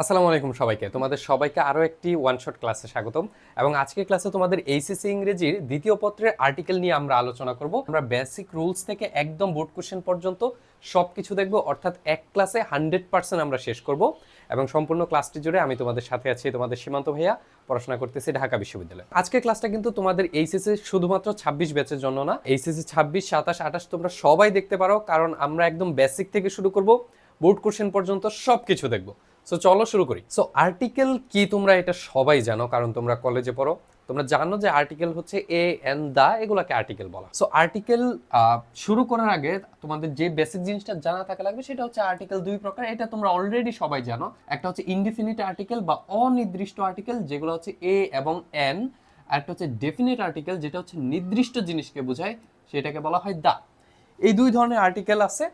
আসসালামু আলাইকুম সবাইকে, তোমাদের সবাইকে আরও একটি ওয়ান শট ক্লাসে স্বাগতম। এবং আজকের ক্লাসে তোমাদের এইচএসসি ইংরেজির দ্বিতীয় পত্রের আর্টিকেল নিয়ে আমরা আলোচনা করব। আমরা বেসিক রুলস থেকে একদম বোর্ড কোশ্চেন পর্যন্ত সব কিছু দেখব, অর্থাৎ এক ক্লাসে 100% আমরা শেষ করব। এবং সম্পূর্ণ ক্লাসটি জুড়ে আমি তোমাদের সাথে আছি, তোমাদের সীমান্ত ভাইয়া, পড়াশোনা করতেছি ঢাকা বিশ্ববিদ্যালয়ে। আজকের ক্লাসটা কিন্তু তোমাদের এইচএসসি শুধুমাত্র 26 ব্যাচের জন্য না, এইচএসসি 26, 27, 28 তোমরা সবাই দেখতে পারো, কারণ আমরা একদম বেসিক থেকে শুরু করব, বোর্ড কোশ্চেন পর্যন্ত সব কিছু দেখব। সো চলো শুরু করি। সো আর্টিকেল কি তোমরা এটা সবাই জানো, কারণ তোমরা কলেজে পড়ো। তোমরা জানো যে আর্টিকেল হচ্ছে এ এন দা, এগুলাকে আর্টিকেল বলা। সো আর্টিকেল শুরু করার আগে তোমাদের যে বেসিক জিনিসটা জানা থাকা লাগবে সেটা হচ্ছে আর্টিকেল দুই প্রকার। এটা তোমরা অলরেডি সবাই জানো। একটা হচ্ছে ইনডিফিনিট আর্টিকেল বা অনির্দিষ্ট আর্টিকেল, যেগুলো হচ্ছে এ এবং এন। আর একটা হচ্ছে ডেফিনিট আর্টিকেল, যেটা হচ্ছে নির্দিষ্ট জিনিসকে বোঝায়, সেটাকে বলা হয় দা। এই দুই ধরনের আর্টিকেল আছে।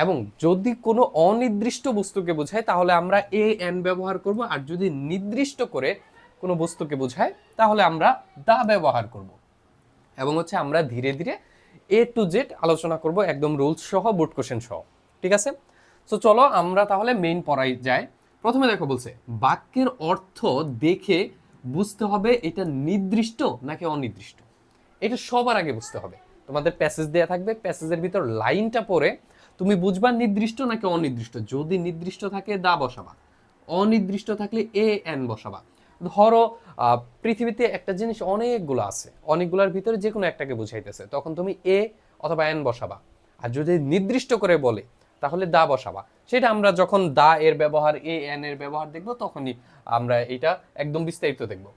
এবং যদি কোনো অনির্দিষ্ট বস্তুকে বোঝায় তাহলে আমরা এ এন ব্যবহার করব, আর যদি নির্দিষ্ট করে কোনো বস্তুকে বোঝায় তাহলে আমরা দা ব্যবহার করব। এবং হচ্ছে আমরা ধীরে ধীরে এ টু জেড আলোচনা করব, একদম রুলস সহ, বোর্ড কোশ্চেন সহ। ঠিক আছে? সো চলো আমরা তাহলে মেইন পড়াই যায়। প্রথমে দেখো বলছে বাক্যের অর্থ দেখে বুঝতে হবে এটা নির্দিষ্ট নাকি অনির্দিষ্ট। এটা সবার আগে বুঝতে হবে। তোমাদের প্যাসেজ দেয়া থাকবে, প্যাসেজের ভিতর লাইনটা পড়ে তুমি বুঝবা নির্দিষ্ট নাকি অনির্দিষ্ট। যদি নির্দিষ্ট থাকে দা বসাবা, অনির্দিষ্ট থাকলে এ এন বসাবা। ধরো পৃথিবীতে একটা জিনিস অনেকগুলো আছে, অনেকগুলোর ভিতরে যে কোনো একটাকে বুঝাইতেছে, তখন তুমি এ অথবা এন বসাবা। আর যদি নির্দিষ্ট করে বলে তাহলে দা বসাবা। সেটা আমরা যখন দা এর ব্যবহার, এ এন এর ব্যবহার দেখবো, তখনই আমরা এটা একদম বিস্তারিত দেখবো।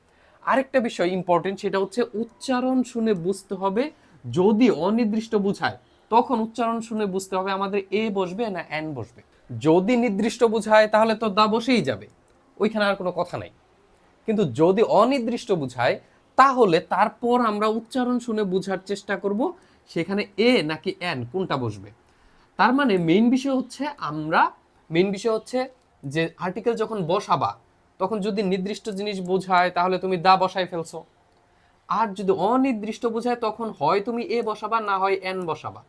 আরেকটা বিষয় ইম্পর্টেন্ট, সেটা হচ্ছে উচ্চারণ শুনে বুঝতে হবে। যদি অনির্দিষ্ট বুঝায় তখন উচ্চারণ শুনে বুঝতে হবে আমাদের এ বসবে না এন বসবে। যদি নির্দিষ্ট বুঝায় তাহলে তো দা বসেই যাবে, ওইখানে আর কোনো কথা নাই। কিন্তু যদি অনির্দিষ্ট বুঝায় তাহলে তারপর আমরা উচ্চারণ শুনে বুঝার চেষ্টা করব সেখানে এ নাকি এন কোনটা বসবে। তার মানে মেইন বিষয় হচ্ছে যে আর্টিকেল যখন বসাবা তখন যদি নির্দিষ্ট জিনিস বোঝায় তাহলে তুমি দা বসায় ফেলছো। আর যদি অনির্দিষ্ট বোঝায় তখন হয় তুমি এ বসাবা, না হয় এন বসাবা।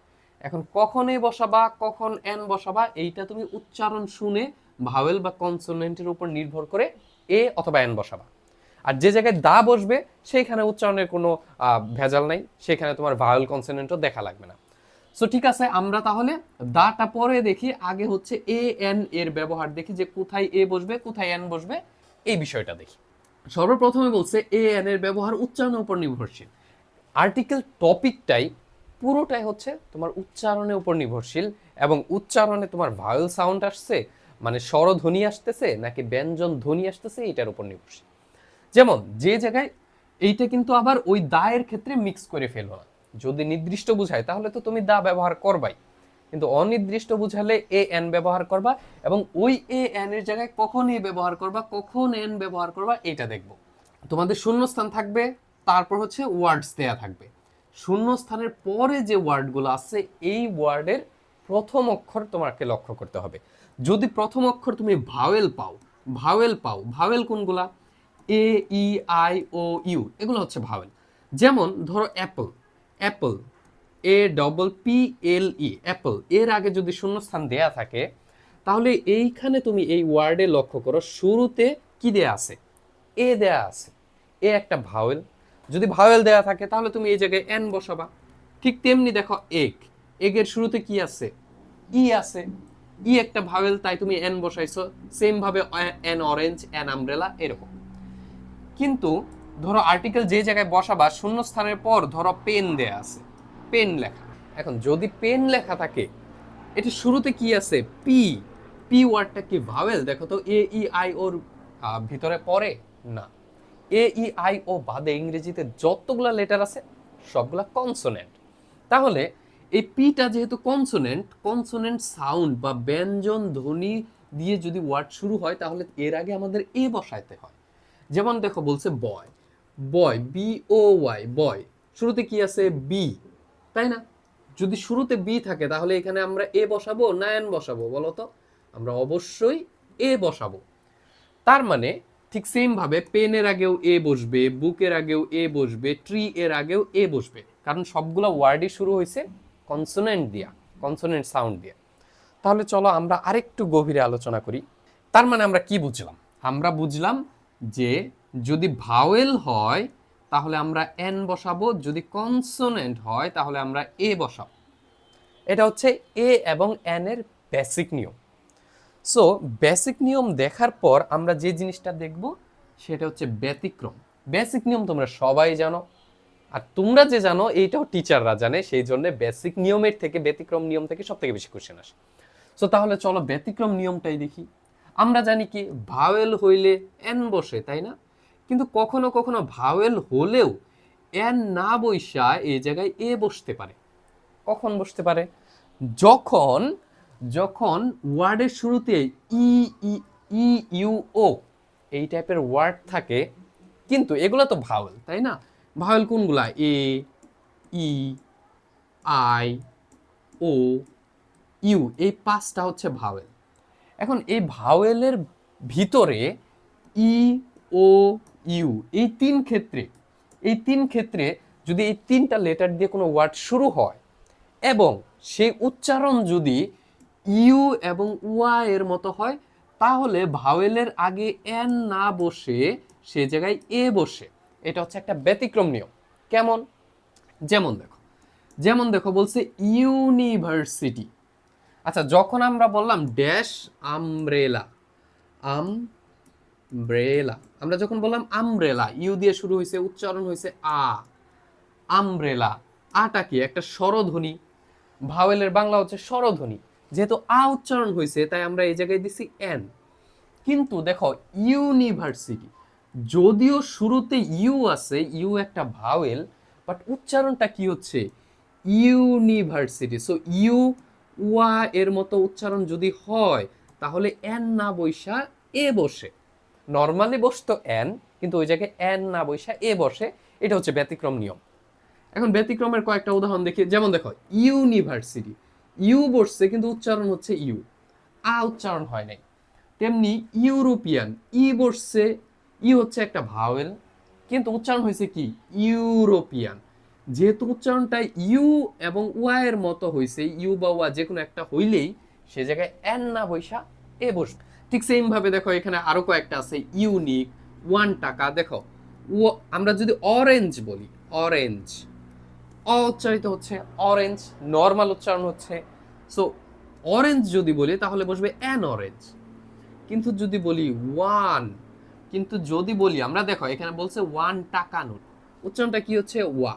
এখন কখন এ বসাবা কখন এন বসাবা এইটা তুমি উচ্চারণ শুনে ভাওয়েল বা কনসোনেন্টের উপর নির্ভর করে এ অথবা এন বসাবা। আর যে জায়গায় দা বসবে সেইখানে উচ্চারণের কোনো ভেজাল নাই, সেখানে তোমার ভাওয়েল কনসোনেন্টও দেখা লাগবে না। সো ঠিক আছে, আমরা তাহলে দাটা পরে দেখি, আগে হচ্ছে এ এন এর ব্যবহার দেখি, যে কোথায় এ বসবে কোথায় এন বসবে, এই বিষয়টা দেখি। সর্বপ্রথমে বলছে এ এন এর ব্যবহার উচ্চারণের উপর নির্ভরশীল। আর্টিকেল টপিকটাই পুরোটাই হচ্ছে তোমার উচ্চারণের উপর নির্ভরশীল। এবং উচ্চারণে তোমার ভাওয়েল সাউন্ড আসছে, মানে স্বরধ্বনি আসতেছে নাকি ব্যঞ্জন ধ্বনি আসতেছে, এটার উপর নির্ভরশীল। যেমন যে জায়গায় এইটা কিন্তু আবার ওই দায়ের ক্ষেত্রে মিক্স করে ফেলো না। যদি নির্দিষ্ট বুঝায় তাহলে তো তুমি দা ব্যবহার করবাই, কিন্তু অনির্দিষ্ট বুঝালে এ এন ব্যবহার করবা। এবং ওই এ এন এর জায়গায় কখন এ ব্যবহার করবা কখন এন ব্যবহার করবা এটা দেখবো। তোমাদের শূন্যস্থান থাকবে, তারপর হচ্ছে ওয়ার্ডস দেয়া থাকবে। শূন্যস্থানের পরে যে ওয়ার্ডগুলো আছে এই ওয়ার্ডের প্রথম অক্ষর তোমাকে লক্ষ্য করতে হবে। যদি প্রথম অক্ষর তুমি ভাওয়েল কোনগুলা? এ ই আই ও ইউ, এগুলো হচ্ছে ভাওয়েল। যেমন ধরো অ্যাপল, এ ডবল পি এল ই, অ্যাপল, এর আগে যদি শূন্যস্থান দেয়া থাকে তাহলে এইখানে তুমি এই ওয়ার্ডে লক্ষ্য করো শুরুতে কি দেয়া আছে? এ দেয়া আছে। এ একটা ভাওয়েল। যদি ভাওয়েল দেয়া থাকে তাহলে তুমি এই জায়গায় এন বসাবা। ঠিক তেমনি দেখো এগের শুরুতে কি আছে? ই আছে। ই একটা ভাওয়েল, তাই তুমি এন বসাইছো। সেম ভাবে এন অরেঞ্জ, এন আমব্রেলা, এরকম। কিন্তু ধরো আর্টিকেল যে জায়গায় বসাবা শূন্যস্থানের পর ধরো পেন দেয়া আছে, পেন লেখা। এখন যদি পেন লেখা থাকে, এটা শুরুতে কি আছে? পি। পি ওয়ার্ডটা কি ভাওয়েল? দেখো তো, এ ই আই ওর ভিতরে পড়ে না। এ ই আই ও বাদে ইংরেজিতে যতগুলা লেটার আছে সবগুলা কনসোনেন্ট। তাহলে এই পিটা যেহেতু কনসোনেন্ট সাউন্ড বা ব্যঞ্জন ধ্বনি দিয়ে যদি ওয়ার্ড শুরু হয় তাহলে এর আগে আমাদের এ বসাইতে হয়। যেমন দেখো বলছে বয়, বি ও ওয়াই, বয়, শুরুতে কি আছে? বি, তাই না? যদি শুরুতে বি থাকে তাহলে এখানে আমরা এ বসাবো না এন বসাবো বলো তো? আমরা অবশ্যই এ বসাবো। তার মানে ঠিক সেম ভাবে পেনের আগেও এ বসবে, বুকের আগেও এ বসবে, ট্রি এর আগেও এ বসবে, কারণ সবগুলা ওয়ার্ডই শুরু হয়েছে কনসোনেন্ট সাউন্ড দিয়া। তাহলে চলো আমরা আরেকটু গভীরে আলোচনা করি। তার মানে আমরা কি বুঝলাম? আমরা বুঝলাম যে যদি ভাওয়েল হয় তাহলে আমরা এন বসাবো, যদি কনসোনেন্ট হয় তাহলে আমরা এ বসাবো। এটা হচ্ছে এ এবং এন এর বেসিক নিয়ম। সো বেসিক নিয়ম দেখার পর আমরা যে জিনিসটা দেখব সেটা হচ্ছে ব্যতিক্রম। বেসিক নিয়ম তোমরা সবাই জানো, আর তোমরা যে জানো এইটাও টিচাররা জানে, সেই জন্য বেসিক নিয়মের থেকে ব্যতিক্রম নিয়ম থেকে সব থেকে বেশি কোশ্চেন আসে। সো তাহলে চলো ব্যতিক্রম নিয়মটাই দেখি। আমরা জানি কি ভাওয়েল হইলে এন বসে, তাই না? কিন্তু কখনো কখনো ভাওয়েল হলেও এন না বইসা এই জায়গায় এ বসতে পারে। কখন বসতে পারে? যখন যখন ওয়ার্ডের শুরুতে ই ই ই ইউ ও এই টাইপের ওয়ার্ড থাকে, কিন্তু এগুলো তো ভাওয়েল, তাই না? ভাওয়েল কোনগুলা? এ, ই, আই, ও, ইউ, এই পাঁচটা হচ্ছে ভাওয়েল। এখন এই ভাওয়েলের ভিতরে ই, ও, ইউ এই তিন ক্ষেত্রে যদি এই তিনটা লেটার দিয়ে কোনো ওয়ার্ড শুরু হয় এবং সেই উচ্চারণ যদি ইউ এবং ওয়া এর মতো হয়, তাহলে ভাওয়েলের আগে এন না বসে সে জায়গায় এ বসে। এটা হচ্ছে একটা ব্যতিক্রম নিয়ম। কেমন? যেমন দেখো বলছে ইউনিভার্সিটি। আচ্ছা, যখন আমরা বললাম ড্যাশ আমব্রেলা, আমব্রেলা, আমরা যখন বললাম আমব্রেলা, ইউ দিয়ে শুরু হয়েছে, উচ্চারণ হয়েছে আ, আমব্রেলা। আটা কি? একটা স্বরধ্বনি। ভাওয়েলের বাংলা হচ্ছে স্বরধ্বনি। যেহেতু আ উচ্চারণ হয়েছে তাই আমরা এই জায়গায় দিছি এন। কিন্তু দেখো ইউনিভার্সিটি, যদিও শুরুতে ইউ আছে, ইউ একটা ভাওয়েল, বাট উচ্চারণটা কি হচ্ছে? ইউনিভার্সিটি। সো ইউ ওয়া এর মতো উচ্চারণ যদি হয় তাহলে এন না বৈশা এ বসে। নর্মালি বসতো এন, কিন্তু ওই জায়গায় এন না বৈশা এ বসে। এটা হচ্ছে ব্যতিক্রম নিয়ম। এখন ব্যতিক্রমের কয়েকটা উদাহরণ দেখি। যেমন দেখো ইউনিভার্সিটি, ইউ বসছে কিন্তু উচ্চারণ হচ্ছে ইউ, আ উচ্চারণ হয় নাই। তেমনি ইউরোপিয়ান, ই বসছে, ই হচ্ছে একটা ভাওয়েল কিন্তু উচ্চারণ হয়েছে কি? ইউরোপিয়ান। যেহেতু উচ্চারণটা ইউ এবং ওয়া এর মতো হয়েছে, ইউ বা ওয়া যে কোনো একটা হইলেই সে জায়গায় এন না বৈশা এ বসবে। ঠিক সেম ভাবে দেখো এখানে আরো কয়েকটা আছে। ইউনিক, 1 টাকা। দেখো ও, আমরা যদি অরেঞ্জ বলি, অরেঞ্জ, অ উচ্চারিত হচ্ছে, অরেঞ্জ নর্মাল উচ্চারণ হচ্ছে। সো অরেঞ্জ যদি বলি তাহলে বসবে অ্যান অরেঞ্জ। কিন্তু যদি বলি ওয়ান, কিন্তু যদি বলি আমরা, দেখো এখানে বলছে 1 টাকা নোট, উচ্চারণটা কি হচ্ছে? ওয়া।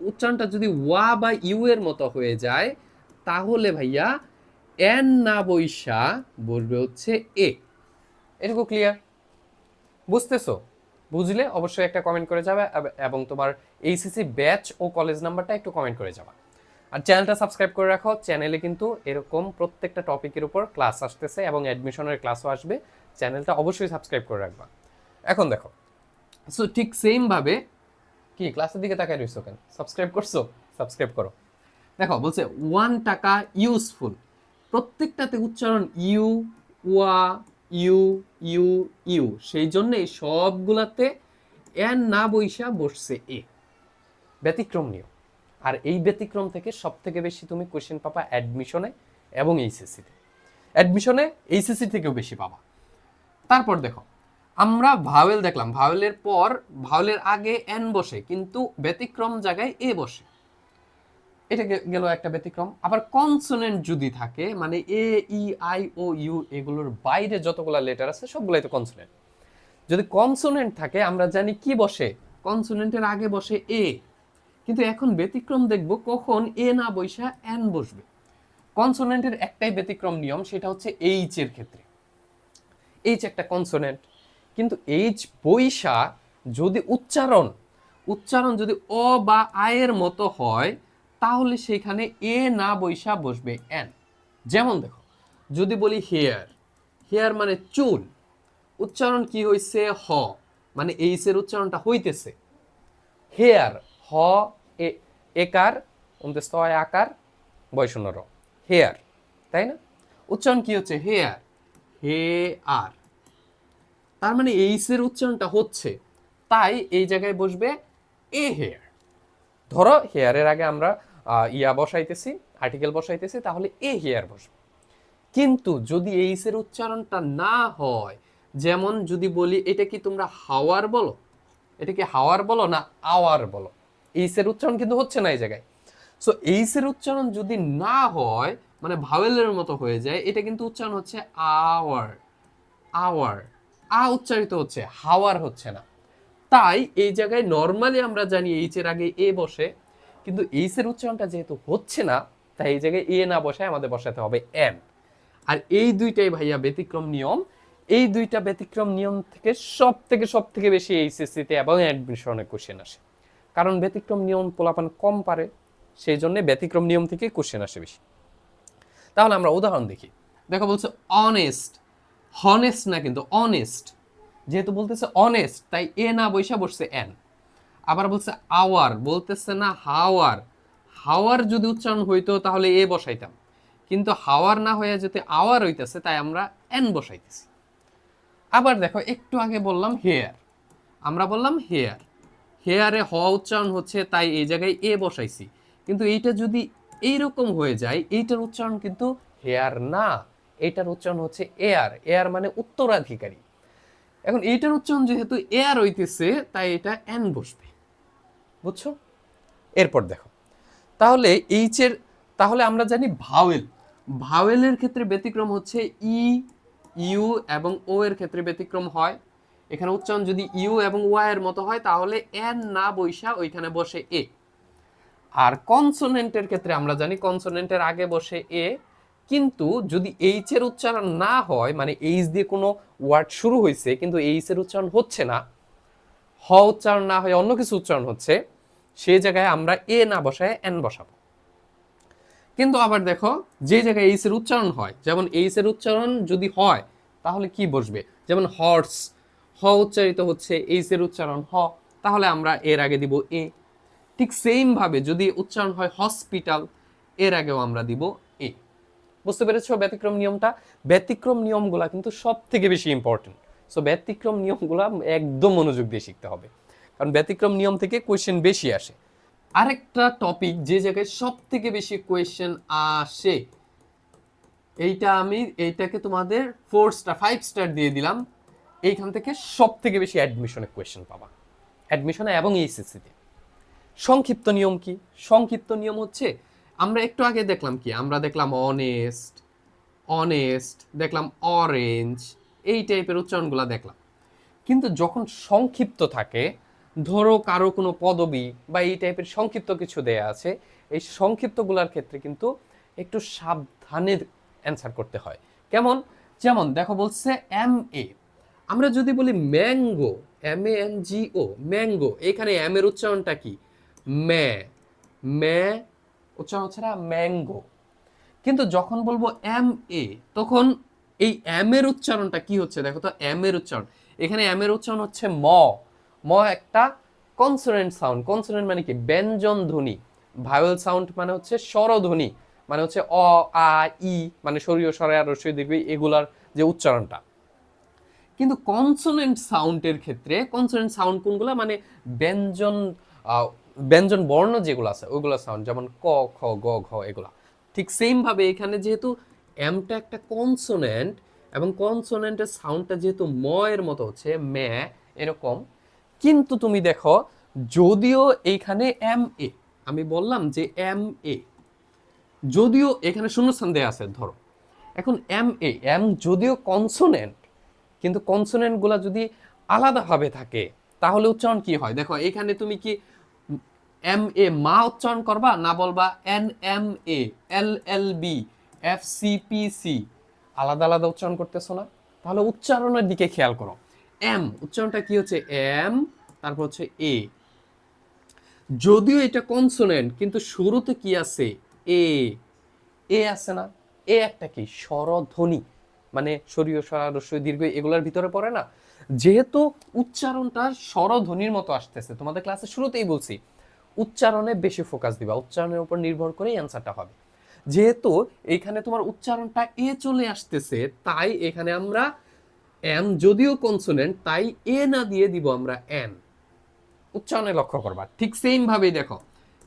উচ্চারণটা যদি ওয়া বা ইউ এর মতো হয়ে যায় তাহলে ভাইয়া এন না বৈশা বলবে হচ্ছে এ। এটুকু ক্লিয়ার? বুঝতেছো? বুঝলে অবশ্যই একটা কমেন্ট করে যাবে এবং তোমার এইচএসসি ব্যাচ ও কলেজ নাম্বারটা একটু কমেন্ট করে যাবা। আর চ্যানেলটা সাবস্ক্রাইব করে রাখো। চ্যানেলে কিন্তু এরকম প্রত্যেকটা টপিকের উপর ক্লাস আসতেছে এবং অ্যাডমিশনের ক্লাসও আসবে। চ্যানেলটা অবশ্যই সাবস্ক্রাইব করে রাখবা। এখন দেখো, সো ঠিক সেম ভাবে, কি ক্লাসের দিকে তাকায় রইছো কেন? সাবস্ক্রাইব করছো? সাবস্ক্রাইব করো। দেখো বলছে 1 টাকা ইউজফুল, প্রত্যেকটাতে উচ্চারণ ইউ, ওয়া, ইউ, ইউ, ইউ, সেই জন্য এই সবগুলাতে এন না বৈশা বসছে এ। ব্যতিক্রম নিয়ম। আর এই ব্যতিক্রম থেকে সব থেকে বেশি তুমি কোশ্চেন পাবা অ্যাডমিশনে এবং এইচএসসিতে। অ্যাডমিশনে এইচএসসি থেকেও বেশি পাবা। তারপর দেখো, আমরা ভাওয়েল দেখলাম, ভাওয়েলের পর ভাওয়েলের আগে এন বসে কিন্তু ব্যতিক্রম জায়গায় এ বসে। এটা গেল একটা ব্যতিক্রম। আবার কনসোনেন্ট যদি থাকে, মানে এ, ই, আই, ও, ইউ, এগুলোর বাইরে যতগুলো লেটার আছে সবগুলাই তো কনসোনেন্ট। যদি কনসোনেন্ট থাকে আমরা জানি কি বসে? কনসোনেন্টের আগে বসে এ। কিন্তু এখন ব্যতিক্রম দেখব কখন এ না বৈশা এন বসবে। কনসোনেন্টের একটাই ব্যতিক্রম নিয়ম, সেটা হচ্ছে এইচ এর ক্ষেত্রে। এইচ একটা কনসোনেন্ট, কিন্তু এইচ বৈশা যদি উচ্চারণ যদি অ বা আয়ের মতো হয় তাহলে সেখানে এ না বৈশা বসবে এন। যেমন দেখো, যদি বলি হেয়ার, হেয়ার মানে চুল, উচ্চারণ কি হইছে? হ, মানে এইচ এর উচ্চারণটা হইতেছে হেয়ার, হ এ, একার অন্তস্থয় আকার বয়শূন্য র, হেয়ার, তাই না? উচ্চারণ কি হচ্ছে? হেয়ার, হে আর, তার মানে এইচ এর উচ্চারণটা হচ্ছে, তাই এই জায়গায় বসবে এ হেয়ার। ধরো হেয়ারের আগে আমরা ইয়া বসাইতেছি, আর্টিকেল বসাইতেছি, তাহলে এ হেয়ার বসবে। কিন্তু যদি এইচ এর উচ্চারণটা না হয় যেমন যদি বলি এটা কি তোমরা হাওয়ার বলো, এটা কি হাওয়ার বলো না আওয়ার বলো, এইচ এর উচ্চারণ কিন্তু হচ্ছে না এই জায়গায়। সো এইচ এর উচ্চারণ যদি না হয় মানে ভাওয়েলের মতো হয়ে যায়, এটা কিন্তু উচ্চারণ হচ্ছে আওয়ার, আওয়ার, আ উচ্চারিত হচ্ছে, হাওয়ার হচ্ছে না। তাই এই জায়গায় নর্মালি আমরা জানি এইচ এর আগে এ বসে, কিন্তু এইচ এর উচ্চারণটা যেহেতু হচ্ছে না, তাই এই জায়গায় এ না বসায় আমাদের বসাতে হবে এন। আর এই দুইটাই ভাইয়া ব্যতিক্রম নিয়ম। এই দুইটা ব্যতিক্রম নিয়ম থেকে সব থেকে বেশি এইচএসসি তে এবং অ্যাডমিশনে কোশ্চেন আসে। কারণ ব্যতিক্রম নিয়ম পোলাপান কম পারে, সেই জন্য ব্যতিক্রম নিয়ম থেকে কোশ্চেন আসে বেশি। তাহলে আমরা উদাহরণ দেখি। দেখো বলছে অনেস্ট, হনেস্ট না কিন্তু অনেস্ট, যেহেতু বলতেছে অনেস্ট তাই এ না বৈশা বসছে এন। আবার বলছে আওয়ার, বলতেছে না হাওয়ার, হাওয়ার যদি উচ্চারণ হইতো তাহলে এ বসাইতাম, কিন্তু হাওয়ার না হয়ে যেতে আওয়ার হইতেছে তাই আমরা এন বসাইতেছি। আবার দেখো একটু আগে বললাম হেয়ার, আমরা বললাম হেয়ার, হেয়ারে হ উচ্চারণ হচ্ছে তাই এই জায়গায় এ বসাইছি, কিন্তু এইটা যদি এইরকম হয়ে যায় এইটার উচ্চারণ কিন্তু হেয়ার না, এইটার উচ্চারণ হচ্ছে এয়ার, এয়ার মানে উত্তরাধিকারী। এখন এইটার উচ্চারণ যেহেতু এয়ার হইতেছে তাই এটা এন বসবে, বুঝছো? এরপর দেখো তাহলে এইচ এর, তাহলে আমরা জানি ভাওয়েল, ভাওয়েলের ক্ষেত্রে ব্যতিক্রম হচ্ছে ই, ইউ এবং ও এর ক্ষেত্রে ব্যতিক্রম হয়। এখানে উচ্চারণ যদি ইউ এবং ওয়াই এর মতো হয় তাহলে এন না বৈশা ওইখানে বসে এ। আর কনসোনেন্টের ক্ষেত্রে আমরা জানি কনসোনেন্টের আগে বসে এ, কিন্তু যদি এইচ এর উচ্চারণ না হয় মানে এইচ দিয়ে কোনো ওয়ার্ড শুরু হয়েছে কিন্তু এইচ এর উচ্চারণ হচ্ছে না, হ উচ্চারণ না হয়ে অন্য কিছু উচ্চারণ হচ্ছে, সেই জায়গায় আমরা এ না বসায় এন বসাবো। কিন্তু আবার দেখো যে জায়গায় এইচ এর উচ্চারণ হয়, যেমন এইচ এর উচ্চারণ যদি হয় তাহলে কি বসবে, যেমন হর্স, হ উচ্চারিত হচ্ছে, এইচ এর উচ্চারণ হ, তাহলে আমরা এর আগে দিব এ। ঠিক সেম ভাবে যদি উচ্চারণ হয় হসপিটাল, এর আগেও আমরা দিব এ। বুঝতে পেরেছো ব্যতিক্রম নিয়মটা? ব্যতিক্রম নিয়মগুলা কিন্তু সব থেকে বেশি ইম্পর্টেন্ট। সো ব্যতিক্রম নিয়মগুলা একদম মনোযোগ দিয়ে শিখতে হবে, কারণ ব্যতিক্রম নিয়ম থেকে কোয়েশ্চেন বেশি আসে। আরেকটা টপিক যে জায়গায় সব থেকে বেশি কোয়েশ্চেন আসে, এইটা আমি এইটাকে তোমাদের 4 স্টার 5 স্টার দিয়ে দিলাম, এইখান থেকে সব থেকে বেশি অ্যাডমিশনে কোয়েশ্চেন পাবা, অ্যাডমিশনে এবং এইচএসসি তে। সংক্ষিপ্ত নিয়ম কি? সংক্ষিপ্ত নিয়ম হচ্ছে আমরা একটু আগে দেখলাম কি, আমরা দেখলাম অনেস্ট, অনেস্ট দেখলাম, অরেঞ্জ, এই টাইপের উচ্চারণগুলো দেখলাম। কিন্তু যখন সংক্ষিপ্ত থাকে, ধরো কারো কোনো পদবি বা এই টাইপের সংক্ষিপ্ত কিছু দেয়া আছে, এই সংক্ষিপ্তগুলোর ক্ষেত্রে কিন্তু একটু সাবধানে অ্যান্সার করতে হয়। কেমন? যেমন দেখো বলছে এম এ, আমরা যদি বলি mango, M A N G O, mango, এখানে এম এর উচ্চারণটা কি? ম্যা, ম্যা উচ্চারণ হচ্ছে না ম্যাঙ্গো। কিন্তু যখন বলবো এম এ, তখন এই এম এর উচ্চারণটা কি হচ্ছে দেখো তো, এম এর উচ্চারণ, এখানে এম এর উচ্চারণ হচ্ছে ম, ম একটা কনসোনেন্ট সাউন্ড, কনসোনেন্ট মানে কি ব্যঞ্জন ধ্বনি, ভাওয়েল সাউন্ড মানে হচ্ছে স্বরধ্বনি, মানে হচ্ছে অ আ ই মানে স্বরীয় স্বরে আর রস্বই দীর্ঘ এগুলার যে উচ্চারণটা। কিন্তু কনসোনেন্ট সাউন্ডের ক্ষেত্রে, কনসোনেন্ট সাউন্ড কোনগুলো মানে ব্যঞ্জন, ব্যঞ্জন বর্ণ যেগুলো আছে ওইগুলো সাউন্ড, যেমন ক খ গ ঘ এগুলা। ঠিক সেম ভাবে এখানে যেহেতু এমটা একটা কনসোনেন্ট এবং কনসোনেন্টের সাউন্ডটা যেহেতু ম এর মতো হচ্ছে ম্যা এরকম, কিন্তু তুমি দেখো যদিও এইখানে এম এ, আমি বললাম যে এম এ, যদিও এখানে শূন্যস্থান দেয়া আছে ধরো, এখন এম এ, এম যদিও কনসোনেন্ট, কিন্তু কনসোনেন্ট গুলা যদি আলাদাভাবে থাকে তাহলে উচ্চারণ কি হয় দেখো, এখানে তুমি কি এম এ মা উচ্চারণ করবা না বলবা N M A, L L B, F C P C, আলাদা আলাদা উচ্চারণ করতেছো না? তাহলে উচ্চারণের দিকে খেয়াল করো। এম উচ্চারণটা কি হচ্ছে এম, তারপর হচ্ছে এ, যদিও এটা কনসোনেন্ট কিন্তু শুরুতে কি আছে এ, এ আছে না? এ একটা কি স্বরধ্বনি, মানে স্বরীয় স্বর রস্বই দীর্ঘ এগুলোর ভিতরে পড়ে না? যেহেতু উচ্চারণটা স্বরধ্বনির মতো আসতেছে, তোমাদের ক্লাসে শুরুতেই বলছি উচ্চারণে বেশি ফোকাস দিবা, উচ্চারণের উপর নির্ভর করেই অ্যান্সারটা হবে। যেহেতু এখানে তোমার উচ্চারণটা এ চলে আসতেছে তাই এখানে আমরা এম যদিও কনসোনেন্ট তাই এ না দিয়ে দিব আমরা এন। উচ্চারণে লক্ষ্য করবা। ঠিক সেম ভাবেই দেখো,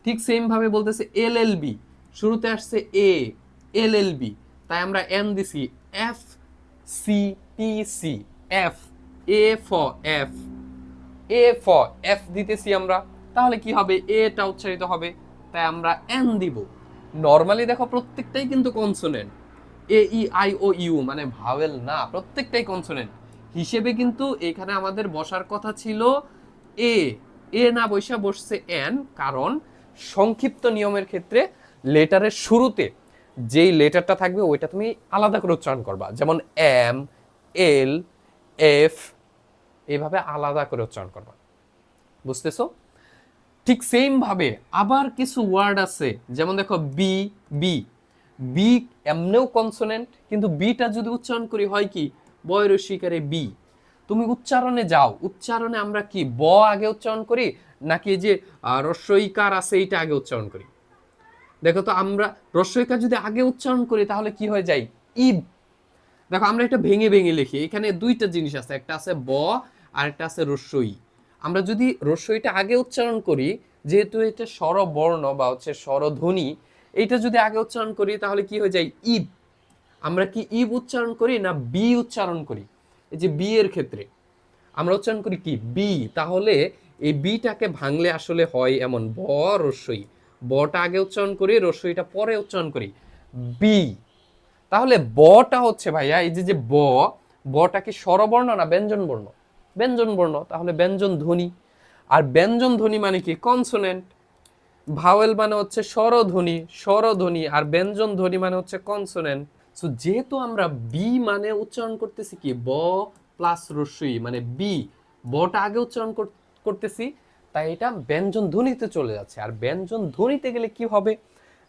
ঠিক সেম ভাবে বলতেছে এল এল বি, শুরুতে আসছে এ, এল এল বি, তাই আমরা এন দিছি, F C P C, F, a for F, a for F দিতেছি আমরা, তাহলে কি হবে, এটা উচ্চারিত হবে, তাই আমরা এন দিব। নরমালি দেখো প্রত্যেকটাই কিন্তু consonant, A E I O U মানে ভাওয়েল না, প্রত্যেকটাই কনসোনেন্ট হিসেবে কিন্তু এখানে আমাদের বসার কথা ছিল এ, এ না বসে বসছে এন, কারণ সংক্ষিপ্ত নিয়মের ক্ষেত্রে লেটারের শুরুতে যেই লেটারটা থাকবে ওইটা তুমি আলাদা করে উচ্চারণ করবা, যেমন এম, এল, এফ, এইভাবে আলাদা করে উচ্চারণ করবা, বুঝতেছো? ঠিক সেম ভাবে আবার কিছু ওয়ার্ড আছে, যেমন দেখো বি, বি, বি এমনেও কনসোনেন্ট, কিন্তু বিটা যদি উচ্চারণ করি হয় কি, বয় রস্বইকারে বি। তুমি উচ্চারণে যাও, উচ্চারণে আমরা কি ব আগে উচ্চারণ করি নাকি যে রস্বইকার আছে এইটা আগে উচ্চারণ করি? দেখো তো, আমরা রস্বইকার যদি আগে উচ্চারণ করি তাহলে কি হয়ে যায়, ইব। দেখো আমরা এটা ভেঙে ভেঙে লিখি, এখানে দুইটা জিনিস আছে, একটা আছে ব আর একটা আছে রস্বই। আমরা যদি রস্বইটা আগে উচ্চারণ করি, যেহেতু এটা স্বরবর্ণ বা হচ্ছে স্বরধ্বনি, এইটা যদি আগে উচ্চারণ করি তাহলে কি হয়ে যায়, ইব। আমরা কি ইব উচ্চারণ করি না বি উচ্চারণ করি? এই যে বি এর ক্ষেত্রে আমরা উচ্চারণ করি কি বি, তাহলে এই বিটাকে ভাঙলে আসলে হয় এমন ব রস্বই, বটা আগে উচ্চারণ করি, রস্বইটা পরে উচ্চারণ করি, বি। তাহলে বটা হচ্ছে ভাইয়া এই যে যে বটা কি স্বরবর্ণ না ব্যঞ্জন বর্ণ? ব্যঞ্জন বর্ণ, তাহলে ব্যঞ্জন ধ্বনি। আর ব্যঞ্জন ধ্বনি মানে কি, কনসোনেন্ট। ভাওয়েল মানে হচ্ছে স্বরধ্বনি, স্বরধ্বনি, আর ব্যঞ্জন ধ্বনি মানে হচ্ছে কনসোনেন্ট। সো যেহেতু আমরা বি মানে উচ্চারণ করতেছি কি ব প্লাস রস্বই মানে বি, বটা আগে উচ্চারণ করতেছি, তাই এটা ব্যঞ্জন ধ্বনিতে চলে যাচ্ছে। আর ব্যঞ্জন ধ্বনিতে গেলে কি হবে,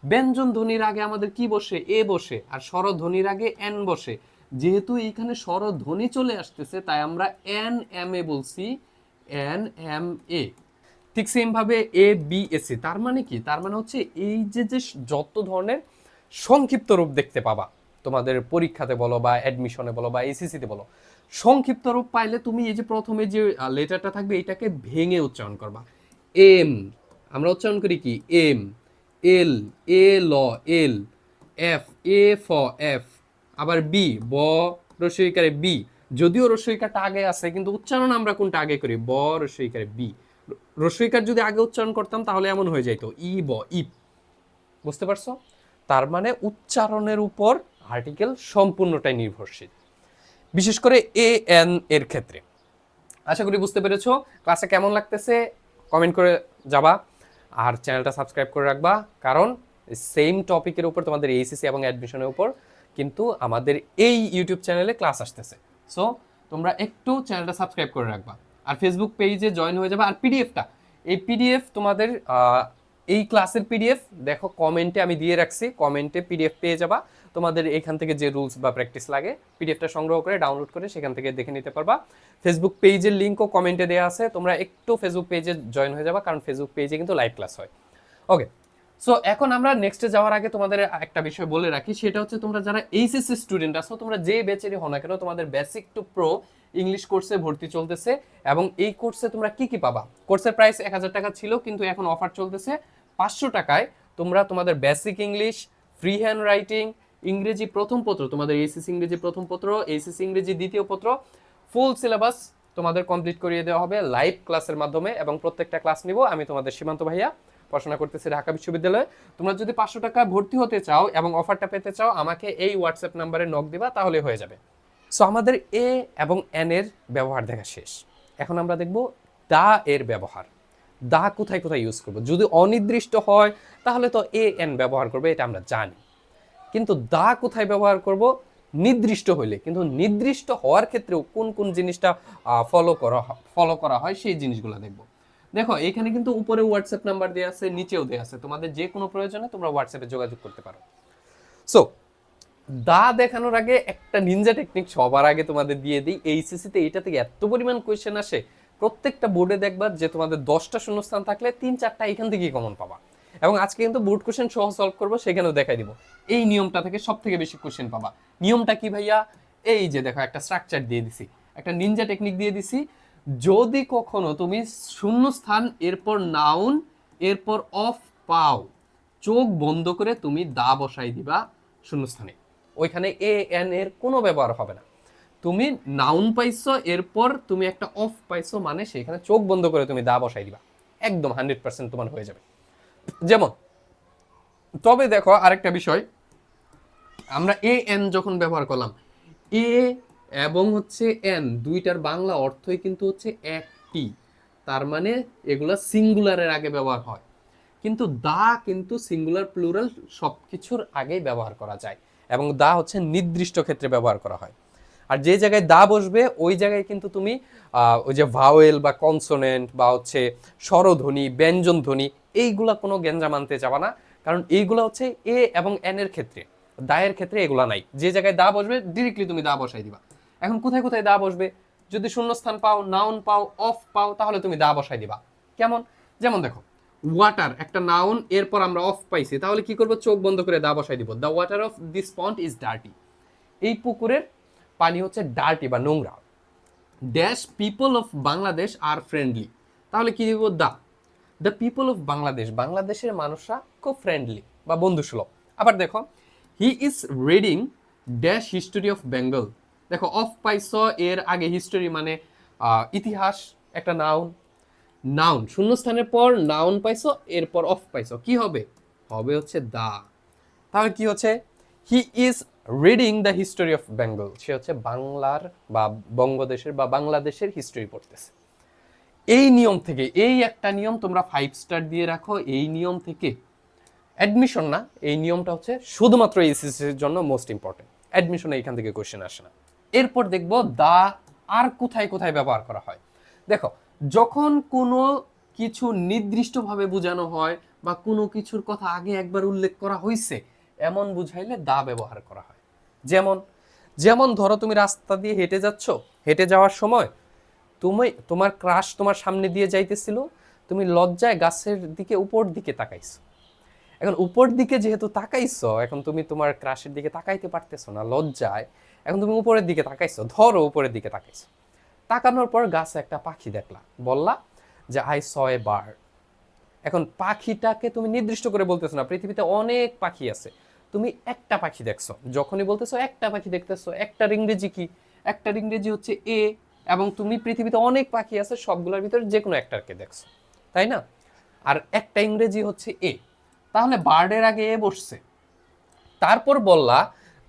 ব্যঞ্জন ধ্বনির আগে আমাদের কি বসে, এ বসে, আর স্বরধ্বনির আগে এন বসে। যেহেতু এখানে স্বরধ্বনি চলে আসতেছে তাই আমরা এন এম এ বলছি, এন এম এ। ঠিক সেম ভাবে এ বি এস সি, তার মানে কি, তার মানে হচ্ছে এই যে যে যত ধরনের সংক্ষিপ্ত রূপ দেখতে পাবা তোমাদের পরীক্ষাতে বলো বা অ্যাডমিশনে বলো বা এসএসসিতে বলো, সংক্ষিপ্ত রূপ পাইলে তুমি এই যে প্রথমে যে লেটারটা থাকবে এটাকে ভেঙে উচ্চারণ করবা। এম, আমরা উচ্চারণ করি কি এম, এল, এ ল এল, এফ, এ ফ এফ, আবার বি, ব রস্বইকারে বি। যদিও রস্বইকারটা আগে আছে কিন্তু উচ্চারণ আমরা কোনটা আগে করি, ব রস্বইকারে বি। রস্বইকার যদি আগে উচ্চারণ করতাম তাহলে এমন হয়ে যাইতো ই ব ইপ। বুঝতে পারছো? তার মানে উচ্চারণের উপর আর্টিকেল সম্পূর্ণটাই নির্ভরশীল, বিশেষ করে এ এন এর ক্ষেত্রে। আশা করি বুঝতে পেরেছো। ক্লাসে কেমন লাগতেছে কমেন্ট করে যাবা, আর চ্যানেলটা সাবস্ক্রাইব করে রাখবা, কারণ সেম টপিকের উপর তোমাদের এইচএসসি এবং অ্যাডমিশনের উপর কিন্তু আমাদের এই ইউটিউব চ্যানেলে ক্লাস আসতেছে। সো তোমরা একটু চ্যানেলটা সাবস্ক্রাইব করে রাখবা, আর ফেসবুক পেজে জয়েন হয়ে যাবে। আর পিডিএফটা, এই পিডিএফ তোমাদের এই ক্লাসের পিডিএফ দেখো কমেন্টে আমি দিয়ে রাখছি, কমেন্টে পিডিএফ পেয়ে যাবা। তোমাদের এখান থেকে যে রুলস বা প্র্যাকটিস লাগে পিডিএফটা সংগ্রহ করে ডাউনলোড করে সেখান থেকে দেখে নিতে পারবা। ফেসবুক পেজের লিঙ্কও কমেন্টে দেওয়া আছে, তোমরা একটু ফেসবুক পেজে জয়েন হয়ে যাবা, কারণ ফেসবুক পেজে কিন্তু লাইভ ক্লাস হয়। ওকে, সো এখন আমরা নেক্সটে যাওয়ার আগে তোমাদের একটা বিষয় বলে রাখি, সেটা হচ্ছে তোমরা যারা এইচএসসি স্টুডেন্ট আছো, তোমরা যে ব্যাচেরই হও না কেন, তোমাদের বেসিক টু প্রো ইংলিশ কোর্সে ভর্তি চলতেছে। এবং এই কোর্সে তোমরা কি কি পাবা, কোর্সের প্রাইস 1000 টাকা ছিল কিন্তু এখন অফার চলতেছে 500 টাকায়। তোমরা তোমাদের basic English, free hand writing, ইংরেজি প্রথম পত্র, তোমাদের এইচএসসি ইংরেজি প্রথম পত্র, এইচএসসি ইংরেজি দ্বিতীয় পত্র, ফুল সিলেবাস তোমাদের কমপ্লিট করিয়ে দেওয়া হবে লাইভ ক্লাসের মাধ্যমে। এবং প্রত্যেকটা ক্লাস নিব আমি, তোমাদের সীমান্ত ভাইয়া, পড়াশোনা করতেছি ঢাকা বিশ্ববিদ্যালয়ে। তোমরা যদি 500 টাকা ভর্তি হতে চাও এবং অফারটা পেতে চাও, আমাকে এই হোয়াটসঅ্যাপ নাম্বারে নক দিবা, তাহলে হয়ে যাবে। সো আমাদের এ এবং এন এর ব্যবহার দেখা শেষ। এখন আমরা দেখব দা এর ব্যবহার। দা কোথায় কোথায় ইউজ করব। যদি অনির্দিষ্ট হয় তাহলে তো এ এন ব্যবহার করবে, এটা আমরা জানি। কিন্তু দা কোথায় ব্যবহার করব, নির্দিষ্ট হইলে। কিন্তু নির্দিষ্ট হওয়ার ক্ষেত্রেও কোন কোন জিনিসটা ফলো করা হয় সেই জিনিসগুলো দেখব। দেখো এখানে কিন্তু উপরে হোয়াটসঅ্যাপ নাম্বার দেওয়া আছে, নিচেও দেওয়া আছে, তোমাদের যে কোনো প্রয়োজনে তোমরা হোয়াটসঅ্যাপে যোগাযোগ করতে পারো। সো দা দেখানোর আগে একটা নিনজা টেকনিক সবার আগে তোমাদের দিয়ে দিই। এইচএসসিতে এইটা থেকে এত পরিমাণ কোয়েশ্চেন আসে, প্রত্যেকটা বোর্ডে দেখবা যে তোমাদের 10টা শূন্যস্থান থাকলে 3-4টা এখান থেকেই কমন পাবা। এবং আজকে কিন্তু বোর্ড কোশ্চেন সহ সলভ করবো, সেখানেও দেখাই দিব। এই নিয়মটা থেকে সব থেকে বেশি কোশ্চেন পাবা। নিয়মটা কি ভাইয়া, এই যে দেখো একটা স্ট্রাকচার দিয়ে দিছি, একটা নিনজা টেকনিক দিয়ে দিছি। যদি কখনো তুমি শূন্যস্থান এরপর নাউন এরপর অফ পাও, চোখ বন্ধ করে তুমি দা বসাই দিবা শূন্যস্থানে, ওইখানে এ এন এর কোনো ব্যবহার হবে না। তুমি নাউন পাইছো, এরপর তুমি একটা অফ পাইছো, মানে সেখানে চোখ বন্ধ করে তুমি দা বসাই দিবা, একদম 100% তোমার হয়ে যাবে। যেমন, তবে দেখো আরেকটা বিষয়, আমরা এ এন যখন ব্যবহার করলাম, এ এবং হচ্ছে এন দুইটার বাংলা অর্থই কিন্তু হচ্ছে একটি, তার মানে এগুলা সিঙ্গুলারের আগে ব্যবহার হয়। কিন্তু দা কিন্তু সিঙ্গুলার প্লুরাল সবকিছুর আগেই ব্যবহার করা যায়, এবং দা হচ্ছে নির্দিষ্ট ক্ষেত্রে ব্যবহার করা হয়। আর যে জায়গায় দা বসবে ওই জায়গায় কিন্তু তুমি ওই যে ভাওয়েল বা কনসোনেন্ট বা হচ্ছে স্বরধ্বনি, ব্যঞ্জন ধ্বনি, এইগুলা কোনো গ্যাঞ্জাম আনতে যাবা না, কারণ এইগুলা হচ্ছে এ এবং এন এর ক্ষেত্রে, দায়ের ক্ষেত্রে এগুলা নাই। যে জায়গায় দা বসবে ডিরেক্টলি তুমি দা বসাই দিবা। এখন কোথায় কোথায় দা বসবে, যদি শূন্যস্থান পাও, নাউন পাও, অফ পাও, তাহলে তুমি দা বসাই দিবা। কেমন, যেমন দেখো, ওয়াটার একটা নাউন, এরপর আমরা অফ পাইছি, তাহলে কি করবো, চোখ বন্ধ করে দা বসাই দিব। The water of this pond is dirty, এই পুকুরের পানি হচ্ছে ডার্টি বা নোংরা। Dash people of Bangladesh are friendly, তাহলে কি দিব, দ্য পিপল অফ বাংলাদেশ, বাংলাদেশের মানুষরা খুব ফ্রেন্ডলি বা বন্ধুসুলভ। আবার দেখো, he is reading dash history of Bengal, দেখো অফ পাইছ, এর আগে হিস্টোরি মানে ইতিহাস, একটা নাউন, নাউন শূন্যস্থানের পর নাউন পাইছো, এরপর অফ পাইছো, কি হবে, হবে হচ্ছে দা। তাহলে কি হচ্ছে, he is reading the history of Bengal, সে হচ্ছে বাংলার বা বঙ্গদেশের বা বাংলাদেশের হিস্ট্রি পড়তেছে। এই নিয়ম থেকে, এই একটা নিয়ম তোমরা 5 স্টার দিয়ে রাখো, এই নিয়ম থেকে অ্যাডমিশন না, এই নিয়মটা হচ্ছে শুধুমাত্র এইচএসসির জন্য মোস্ট ইম্পর্টেন্ট, অ্যাডমিশনে এইখান থেকে কোশ্চেন আসে না। এরপর দেখবো দা আর কোথায় কোথায় ব্যবহার করা হয়। দেখো, যখন কোনো কিছু নির্দিষ্টভাবে বোঝানো হয় বা কোনো কিছুর কথা আগে একবার উল্লেখ করা হয়েছে এমন বুঝাইলে দা ব্যবহার করা হয়। যেমন, যেমন ধরো তুমি রাস্তা দিয়ে হেঁটে যাচ্ছ, হেঁটে যাওয়ার সময় তুমি, তোমার ক্রাশ তোমার সামনে দিয়ে যাইতেছিল, তুমি লজ্জায় গাছের দিকে উপর দিকে তাকাইছো। এখন উপর দিকে যেহেতু তাকাইছো, এখন তুমি তোমার ক্রাশের দিকে তাকাইতে পারতেছো না লজ্জায়, এখন তুমি উপরের দিকে তাকাইছো, ধরো উপরের দিকে তাকাইছো, তাকানোর পর গাছে একটা পাখি দেখলা, বললা যে আই স এ বার্ড। এখন পাখিটাকে তুমি নির্দিষ্ট করে বলতেছো না, পৃথিবীতে অনেক পাখি আছে, তুমি একটা পাখি দেখছো, যখনই বলতেছো একটা পাখি দেখতেছো, একটার ইংরেজি কি, একটার ইংরেজি হচ্ছে এ, এবং তুমি পৃথিবীতে অনেক পাখি আছে সবগুলোর ভিতরে যে কোনো একটাকে দেখছো, তাই না? আর একটা ইংরেজি হচ্ছে এ, তাহলে বার্ডের আগে এ বসছে। তারপর বললা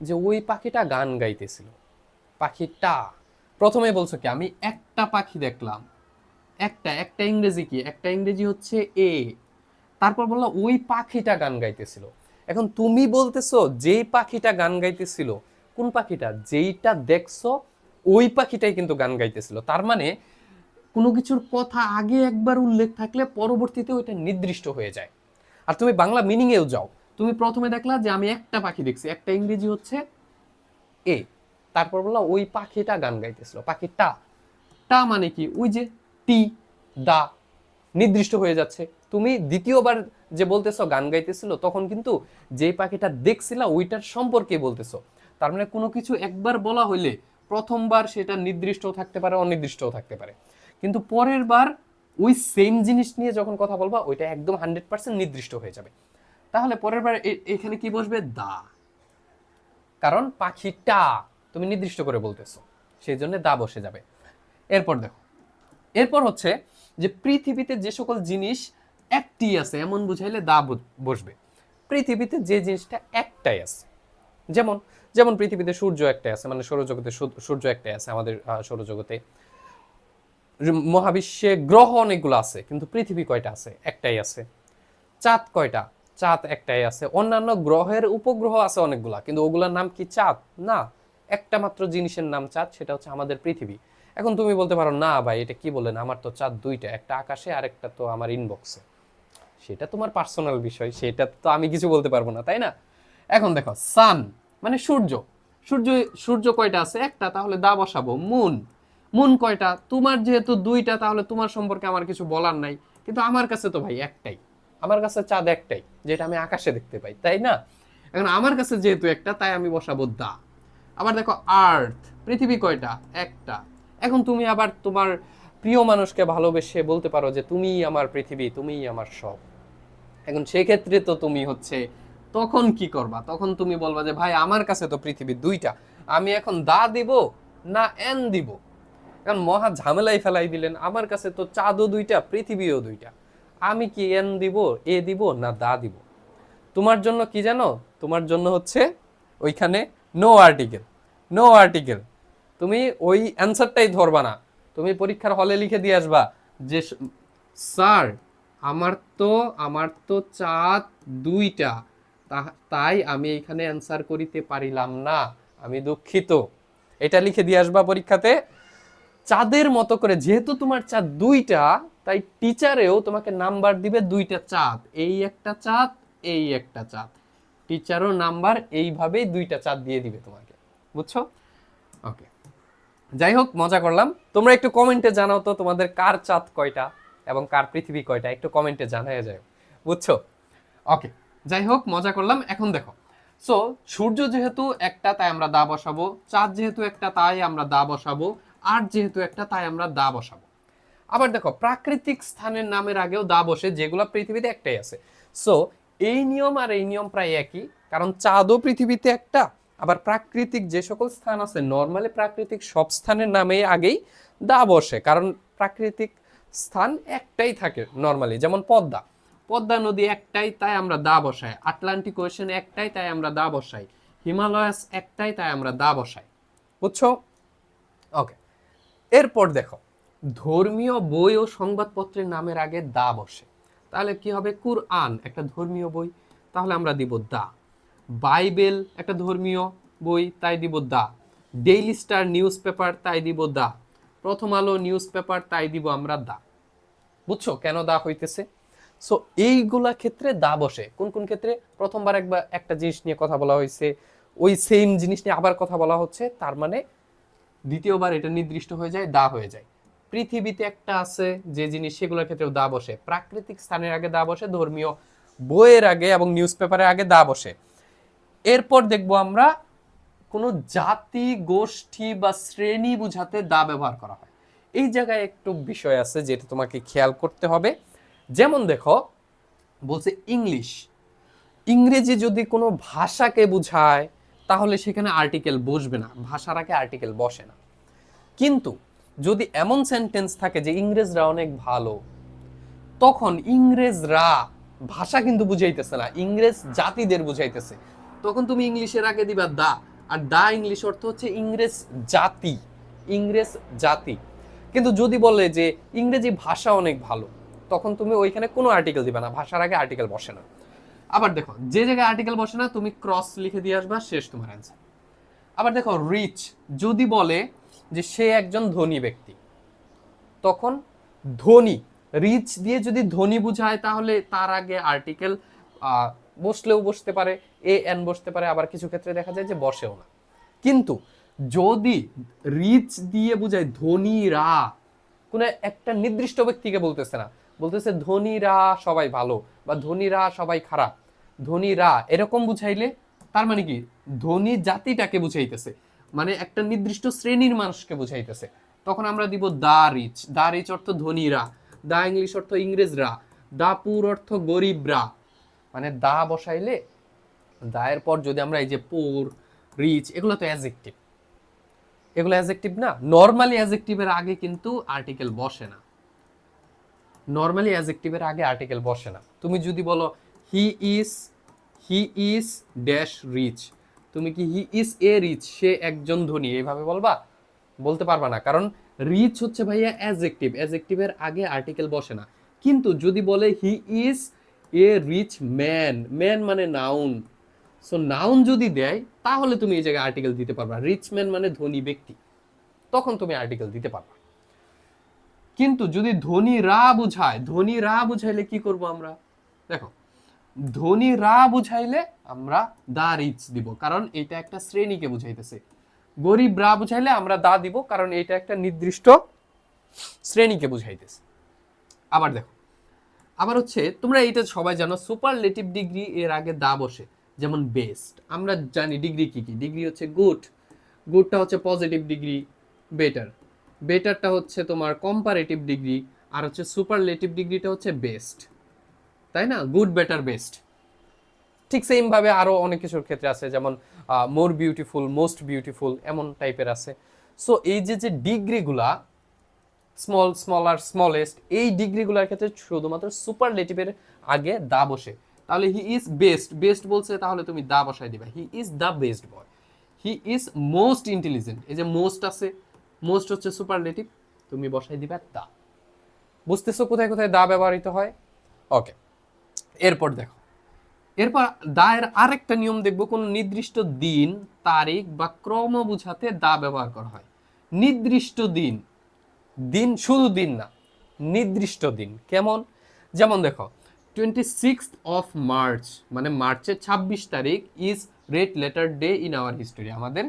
যে ওই পাখিটা গান গাইতেছিল, পাখিটা, প্রথমে বলছো কি, আমি একটা পাখি দেখলাম, একটা একটা ইংরেজি কি, একটা ইংরেজি হচ্ছে এ, তারপর বললো ওই পাখিটা গান গাইতেছিল। এখন তুমি বলতেছো যেই পাখিটা গান গাইতেছিল, কোন পাখিটা, যেইটা দেখছো ওই পাখিটাই কিন্তু গান গাইতেছিল। তার মানে কোনো কিছুর কথা আগে একবার উল্লেখ থাকলে পরবর্তীতে ওইটা নির্দিষ্ট হয়ে যায়। আর তুমি বাংলা মিনিংয়েও যাও, তুমি প্রথমে দেখলা যে আমি একটা পাখি দেখছি, একটা ইংরেজি হচ্ছে এ, তারপর বললা ওই পাখিটা গান গাইতেছিল, পাখিটা, টা মানে কি, ওই যে টি, দা, নির্দিষ্ট হয়ে যাচ্ছে। তুমি দ্বিতীয়বার যে বলতেছো গান গাইতেছিল, তখন কিন্তু যে পাখিটা দেখছিলা ওইটার সম্পর্কে বলতেছো। তার মানে কোনো কিছু একবার বলা হইলে প্রথমবার সেটা নির্দিষ্টও থাকতে পারে, অনির্দিষ্টও থাকতে পারে, কিন্তু পরের বার ওই সেম জিনিস নিয়ে যখন কথা বলবা ওইটা একদম 100% নির্দিষ্ট হয়ে যাবে। তাহলে পরের বার এখানে কি বসবে, দা, কারণ পাখিটা তুমি নির্দিষ্ট করে বলতেছো, সেই জন্য দা বসে যাবে। এরপর দেখো, এরপর হচ্ছে যে পৃথিবীতে যে সকল জিনিস একটি আছে এমন বুঝাইলে দা বসবে। পৃথিবীতে যে জিনিসটা একটাই আছে, যেমন, যেমন পৃথিবীতে সূর্য একটাই আছে, মানে সৌরজগতে সূর্য একটাই আছে, আমাদের সৌরজগতে। মহাবিশ্বে গ্রহ অনেকগুলো আছে, কিন্তু পৃথিবী কয়টা আছে, একটাই আছে। চাঁদ কয়টা, চাঁদ একটাই আছে। অন্যান্য গ্রহের উপগ্রহ আছে অনেকগুলা, কিন্তু ওগুলার নাম কি চাঁদ না, একটা মাত্র জিনিসের নাম চাঁদ, সেটা হচ্ছে আমাদের পৃথিবী। এখন তুমি বলতে পারো না ভাই এটা কি বলেন, আমার তো চাঁদ দুইটা, একটা আকাশে আর একটা তো আমার ইনবক্সে, সেটা তোমার পার্সোনাল বিষয়, সেটা তো আমি কিছু বলতে পারবো না, তাই না? এখন দেখো, সান মানে সূর্য, সূর্য, সূর্য কয়টা আছে, একটা, তাহলে দা বসাবো। মুন, মুন কয়টা, তোমার যেহেতু দুইটা, তাহলে তোমার সম্পর্কে আমার কিছু বলার নাই, কিন্তু আমার কাছে তো ভাই একটাই, আমার কাছে চাঁদ একটাই, যেটা আমি আকাশে দেখতে পাই, তাই না? এখন আমার কাছে যেহেতু একটা, তাই আমি বসাবো দা। আবার দেখো, আর্থ, পৃথিবী কয়টা, একটা। এখন তুমি আবার তোমার প্রিয় মানুষকে ভালোবেসে বলতে পারো যে তুমিই আমার পৃথিবী, তুমিই আমার সব। এখন সেক্ষেত্রে তো তুমি হচ্ছে তখন কি করবা, তখন তুমি বলবা যে ভাই আমার কাছে তো পৃথিবী দুইটা, আমি এখন দা দিব না এন দিব? কারণ মহা ঝামেলায় ফেলাই দিলেন, আমার কাছে তো চাঁদও দুইটা পৃথিবীও দুইটা, আমি কি এন দিব, এ দিব না দা দিব? তোমার জন্য কি জানো, তোমার জন্য হচ্ছে ওইখানে নো আর্টিকেল, নো আর্টিকেল। তুমি ওই অ্যান্সারটাই ধরবা না, তুমি পরীক্ষার হলে লিখে দিয়ে আসবা যে স্যার আমার তো চাঁদ দুইটা, তাই আমি এখানে অ্যান্সার করিতে পারিলাম না, আমি দুঃখিত। এটা লিখে দিয়ে আসবা পরীক্ষাতে। চাঁদের মতো করে, যেহেতু তোমার চাঁদ দুইটা, তাই টিচারেও তোমাকে নাম্বার দিবে দুইটা চাঁদ, এই একটা চাঁদ, এই একটা চাঁদ, টিচারও নাম্বার এইভাবেই দুইটা চাঁদ দিয়ে দিবে তোমাকে, বুঝছো? ওকে, যাই হোক, মজা করলাম। তোমরা একটু কমেন্টে জানাও তো তোমাদের কার চাঁদ কয়টা এবং কার পৃথিবী কয়টা, একটু কমেন্টে জানাই যায়, বুঝছো? ওকে, যাই হোক, মজা করলাম। এখন দেখো, সো সূর্য যেহেতু একটা তাই আমরা দা বসাবো, চাঁদ যেহেতু একটা তাই আমরা দা বসাবো, আর যেহেতু একটা তাই আমরা দা বসাবো। আবার দেখো, প্রাকৃতিক স্থানের নামের আগেও দা বসে, যেগুলো পৃথিবীতে একটাই আছে। সো এই নিয়ম আর এই নিয়ম প্রায় একই, কারণ চাঁদও পৃথিবীতে একটা, আবার প্রাকৃতিক যে সকল স্থান আছে, নর্মালি প্রাকৃতিক সব স্থানের নামে আগেই দা বসে, কারণ প্রাকৃতিক স্থান একটাই থাকে নর্মালি। যেমন পদ্মা, পদ্মা নদী একটাই তাই আমরা দা বসাই, আটলান্টিক ওশেন একটাই তাই আমরা দা বসাই, হিমালয়াস একটাই তাই আমরা দা বসাই, বুঝছো? ওকে, এরপর দেখো, ধর্মীয় বই ও সংবাদপত্রের নামের আগে দা বসে, তাহলে কি হবে? কুরআন একটা ধর্মীয় বই, তাহলে আমরা দিব দা। বাইবেল একটা ধর্মীয় বই, তাই দিব দা। ডেইলি স্টার নিউজ পেপার, তাই দিব দা। প্রথম আলো নিউজ পেপার, তাই দিব আমরা দা। বুঝছো কেন দা হইতেছে? সো এইগুলা ক্ষেত্রে দা বসে। কোন কোন ক্ষেত্রে? প্রথমবার একবার একটা জিনিস নিয়ে কথা বলা হয়েছে, ওই সেম জিনিস নিয়ে আবার কথা বলা হচ্ছে, তার মানে দ্বিতীয়বার এটা নির্দিষ্ট হয়ে যায়, দা হয়ে যায়। পৃথিবীতে একটা আছে যে জিনিস, সেগুলোর ক্ষেত্রেও দা বসে। প্রাকৃতিক স্থানের আগে দা বসে, ধর্মীয় বইয়ের আগে এবং নিউজ পেপারের আগে দা বসে। এরপর দেখবো আমরা কোনো জাতি, গোষ্ঠী বা শ্রেণী বুঝাতে দা ব্যবহার করা হয়। এই জায়গায় একটু বিষয় আছে যেটা তোমাকে খেয়াল করতে হবে। যেমন দেখো, বলছে ইংলিশ, ইংরেজি যদি কোনো ভাষাকে বুঝায় তাহলে সেখানে আর্টিকেল বসবে না, ভাষার আগে আর্টিকেল বসে না। কিন্তু যদি এমন সেন্টেন্স থাকে যে ইংরেজরা অনেক ভালো, তখন ইংরেজরা ভাষা কিন্তু বুঝাইতেছে না, ইংরেজ জাতিদের বুঝাইতেছে, তখন তুমি ইংলিশের আগে দিবা দা। আর দা ইংলিশ অর্থ হচ্ছে ইংরেজ জাতি, ইংরেজ জাতি। কিন্তু যদি বলে যে ইংরেজি ভাষা অনেক ভালো, তখন তুমি ওইখানে কোনো আর্টিকেল দিবা না, ভাষার আগে আর্টিকেল বসে না। আবার দেখো, যে জায়গায় আর্টিকেল বসে না তুমি ক্রস লিখে দিয়ে আসবা, শেষ তোমার অ্যান্সার। আবার দেখো, রিচ যদি বলে যে সে একজন ধনী ব্যক্তি, তখন ধনী, রিচ দিয়ে যদি ধনী বুঝায় তাহলে তার আগে আর্টিকেল বসলেও বসতে পারে, এ এন বসতে পারে, আবার কিছু ক্ষেত্রে দেখা যায় যে বসেও না। কিন্তু যদি রিচ দিয়ে বুঝায় ধনীরা, কোনো একটা নির্দিষ্ট ব্যক্তিকে বলতেছে না, বলতেছে ধনীরা সবাই ভালো বা ধনীরা সবাই খারাপ, ধনীরা এরকম বুঝাইলে তার মানে কি? ধনী জাতিটাকে বুঝাইতেছে, মানে একটা নির্দিষ্ট শ্রেণীর মানুষকে বুঝাইতেছে, তখন আমরা দিব দা রিচ। দা রিচ অর্থ ধনীরা, দা ইংলিশ অর্থ ইংরেজরা, দা পুর অর্থ গরিবরা। মানে দা বসাইলে, দায়ের পর যদি আমরা এই যে পুর, রিচ, এগুলো তো অ্যাডজেক্টিভ, এগুলো অ্যাডজেক্টিভ না। নরমালি অ্যাডজেক্টিভের আগে কিন্তু আর্টিকেল বসে না, নরমালি অ্যাডজেক্টিভের আগে আর্টিকেল বসে না। তুমি যদি বলো he is, he is dash rich, তুমি কি হি ইজ এ রিচ, সে একজন ধনী, এইভাবে বলবা? বলতে পারবা না, কারণ রিচ হচ্ছে ভাইয়া অ্যাডজেক্টিভ, অ্যাডজেক্টিভের আগে আর্টিকেল বসে না। কিন্তু যদি বলে he is a rich man, man মানে নাউন, সো নাউন যদি দেয় তাহলে তুমি এই জায়গায় আর্টিকেল দিতে পারবা। রিচ ম্যান মানে ধনী ব্যক্তি, তখন তুমি আর্টিকেল দিতে পারবা। কিন্তু যদি ধনীরা বুঝায়, ধনীরা বুঝাইলে কি করব আমরা? দেখো, ধনীরা বুঝাইলে আমরা দা রিচ দিব, কারণ এটা একটা শ্রেণীকে বুঝাইতেছে। গরিবরা বুঝাইলে আমরা দা দিব, কারণ এটা একটা নির্দিষ্ট শ্রেণীকে বুঝাইতেছে। আবার দেখো, আবার হচ্ছে, তোমরা এইটা সবাই জানো, সুপারলেটিভ ডিগ্রি এর আগে দা বসে। যেমন বেস্ট, আমরা জানি ডিগ্রি কি কি, ডিগ্রি হচ্ছে গুড, গুডটা হচ্ছে পজিটিভ ডিগ্রি, বেটার, বেটারটা হচ্ছে তোমার কম্পারেটিভ ডিগ্রি, আর হচ্ছে সুপারলেটিভ ডিগ্রিটা হচ্ছে বেস্ট, তাই না? Good, better, best. ঠিক সেম ভাবে আরো অনেক কিছুর ক্ষেত্রে আছে, যেমন মোর বিউটিফুল, মোস্ট বিউটিফুল, এমন টাইপের আছে। সো এই যে যে ডিগ্রিগুলা স্মল, স্মলার, স্মলেস্ট, এই ডিগ্রিগুলোর ক্ষেত্রে শুধুমাত্র সুপারলেটিভের আগে দা বসে। তাহলে হি ইজ বেস্ট, বেস্ট বলছে তাহলে তুমি দা বসাই দিবা, he is the best boy. He is most intelligent, এই যে মোস্ট আছে, মোস্ট হচ্ছে সুপারলেটিভ, তুমি বসাই দিবা দা। বুঝতেছো কোথায় কোথায় দা ব্যবহৃত হয়? ওকে, এরপর দেখো, এরপর দায়ের আরেকটা নিয়ম দেখবো, কোন নির্দিষ্ট দিন, তারিখ বা ক্রম বোঝাতে দা ব্যবহার করা হয়। নির্দিষ্ট দিন, দিন শুধু দিন না, নির্দিষ্ট দিন। কেমন? যেমন দেখো 26 মার্চ, মানে মার্চের 26 তারিখ is red letter day in our history, আমাদের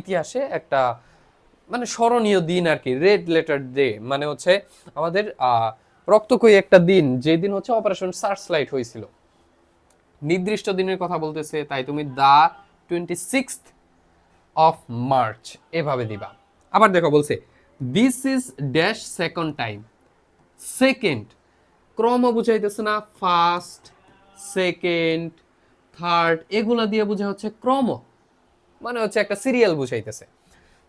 ইতিহাসে একটা মানে স্মরণীয় দিন আর কি। রেড লেটার ডে মানে হচ্ছে আমাদের রক্তক্ষয়ী একটা দিন, যে দিন হচ্ছে অপারেশন সার্চ লাইট হয়েছিল। নির্দিষ্ট দিনের কথা বলতেছে, তাই তুমি দা 26 মার্চ এভাবে দিবা। আবার দেখো বলছে this is dash second time, second ক্রম বুঝাইতেছে না, ফার্স্ট, সেকেন্ড, থার্ড, এগুলা দিয়ে বোঝা হচ্ছে ক্রম, মানে হচ্ছে একটা সিরিয়াল বুঝাইতেছে।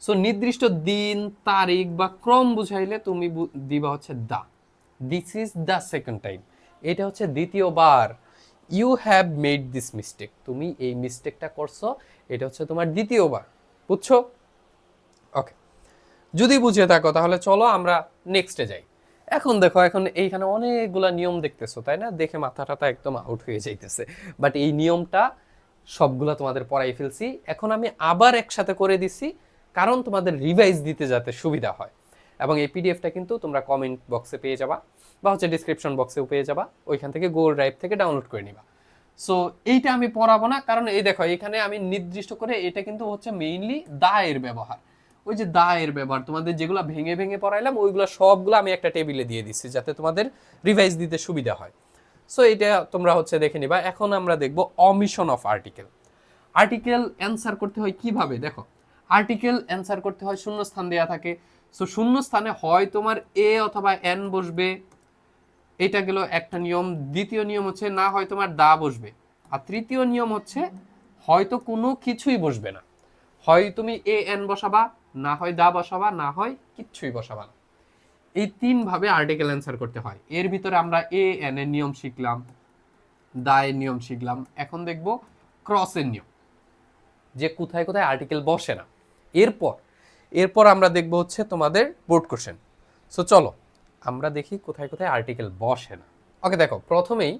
সো নির্দিষ্ট দিন, তারিখ বা ক্রম বুঝাইলে তুমি দিবা হচ্ছে the. This is the second time, এটা হচ্ছে দ্বিতীয়বার। You have made this mistake, তুমি এই মিস্টেকটা করছো, এটা হচ্ছে তোমার দ্বিতীয়বার। বুঝছো? ওকে, যদি বুঝে থাকো তাহলে চলো আমরা নেক্সটে যাই। এখন দেখো, এখন এইখানে অনেকগুলা নিয়ম দেখতেছো তাই না, দেখে মাথা টাথা একদম আউট হয়ে যাইতেছে, বাট এই নিয়মটা সবগুলা তোমাদের পড়াই ফেলছি। এখন আমি আবার একসাথে করে দিছি, কারণ তোমাদের রিভাইজ দিতে যাতে সুবিধা হয়। এবং এই পিডিএফটা কিন্তু তোমরা কমেন্ট বক্সে পেয়ে যাবা, বা হচ্ছে ডিসক্রিপশন বক্সেও পেয়ে যাবা, ওইখান থেকে গুগল ড্রাইভ থেকে ডাউনলোড করে নিবা। সো এইটা আমি পড়াবো না, কারণ এই দেখো এখানে আমি নির্দিষ্ট করে, এটা কিন্তু হচ্ছে মেইনলি দায়ের ব্যবহার। ওই যে দায়ের ব্যবহার তোমাদের যেগুলো ভেঙে ভেঙে পড়াইলাম, ওইগুলো সবগুলো আমি একটা টেবিলে দিয়ে দিচ্ছি, যাতে তোমাদের রিভাইজ দিতে সুবিধা হয়। সো এটা তোমরা হচ্ছে দেখে নিবা। এখন আমরা দেখব omission of article. Article answer করতে হয় কিভাবে? দেখো, আর্টিকেল অ্যান্সার করতে হয় শূন্যস্থান দেয়া থাকে। সো শূন্যস্থানে হয় তোমার এ অথবা এন বসবে, এটা গেল একটা নিয়ম। দ্বিতীয় নিয়ম হচ্ছে না হয় তোমার দা বসবে, আর তৃতীয় নিয়ম হচ্ছে হয়তো কোনো কিছুই বসবে না, হয় তুমি এ এন বসাবা, না হয় দা বসাবা, না হয় কিচ্ছুই বসাবা না। এই তিন ভাবে আর্টিকেল অ্যান্সার করতে হয়। এর ভিতরে আমরা এ এন এর নিয়ম শিখলাম, দা এর নিয়ম শিখলাম। এখন দেখব ক্রসের নিয়ম, যে কোথায় কোথায় আর্টিকেল বসে না। এরপর এরপর আমরা দেখব হচ্ছে তোমাদের বোর্ড কোশ্চেন। সো চলো আমরা দেখি কোথায় কোথায় আর্টিকেল বসে না। ওকে, দেখো প্রথমেই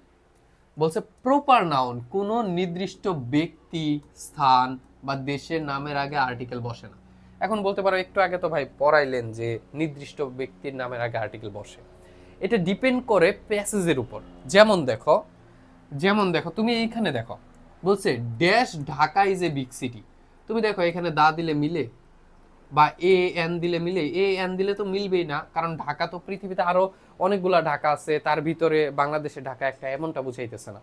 বলছে প্রপার নাউন, কোনো নির্দিষ্ট ব্যক্তি, স্থান বা দেশের নামের আগে আর্টিকেল বসে না। এখন বলতে পারো একটু আগে তো ভাই পড়াইলেন যে নির্দিষ্ট ব্যক্তির নামের আগে আর্টিকেল বসে। এটা ডিপেন্ড করে প্যাসেজের উপর। যেমন দেখো তুমি এইখানে দেখো বলছে dash Dhaka is a big city, তুমি দেখো এখানে দা দিলে মিলে, বা এ এন দিলে মিলে? এ এন দিলে তো মিলবেই না, কারণ ঢাকা তো পৃথিবীতে আরো অনেকগুলা ঢাকা আছে, তার ভিতরে বাংলাদেশে ঢাকা একটা, এমনটা বুঝাইতেছে না।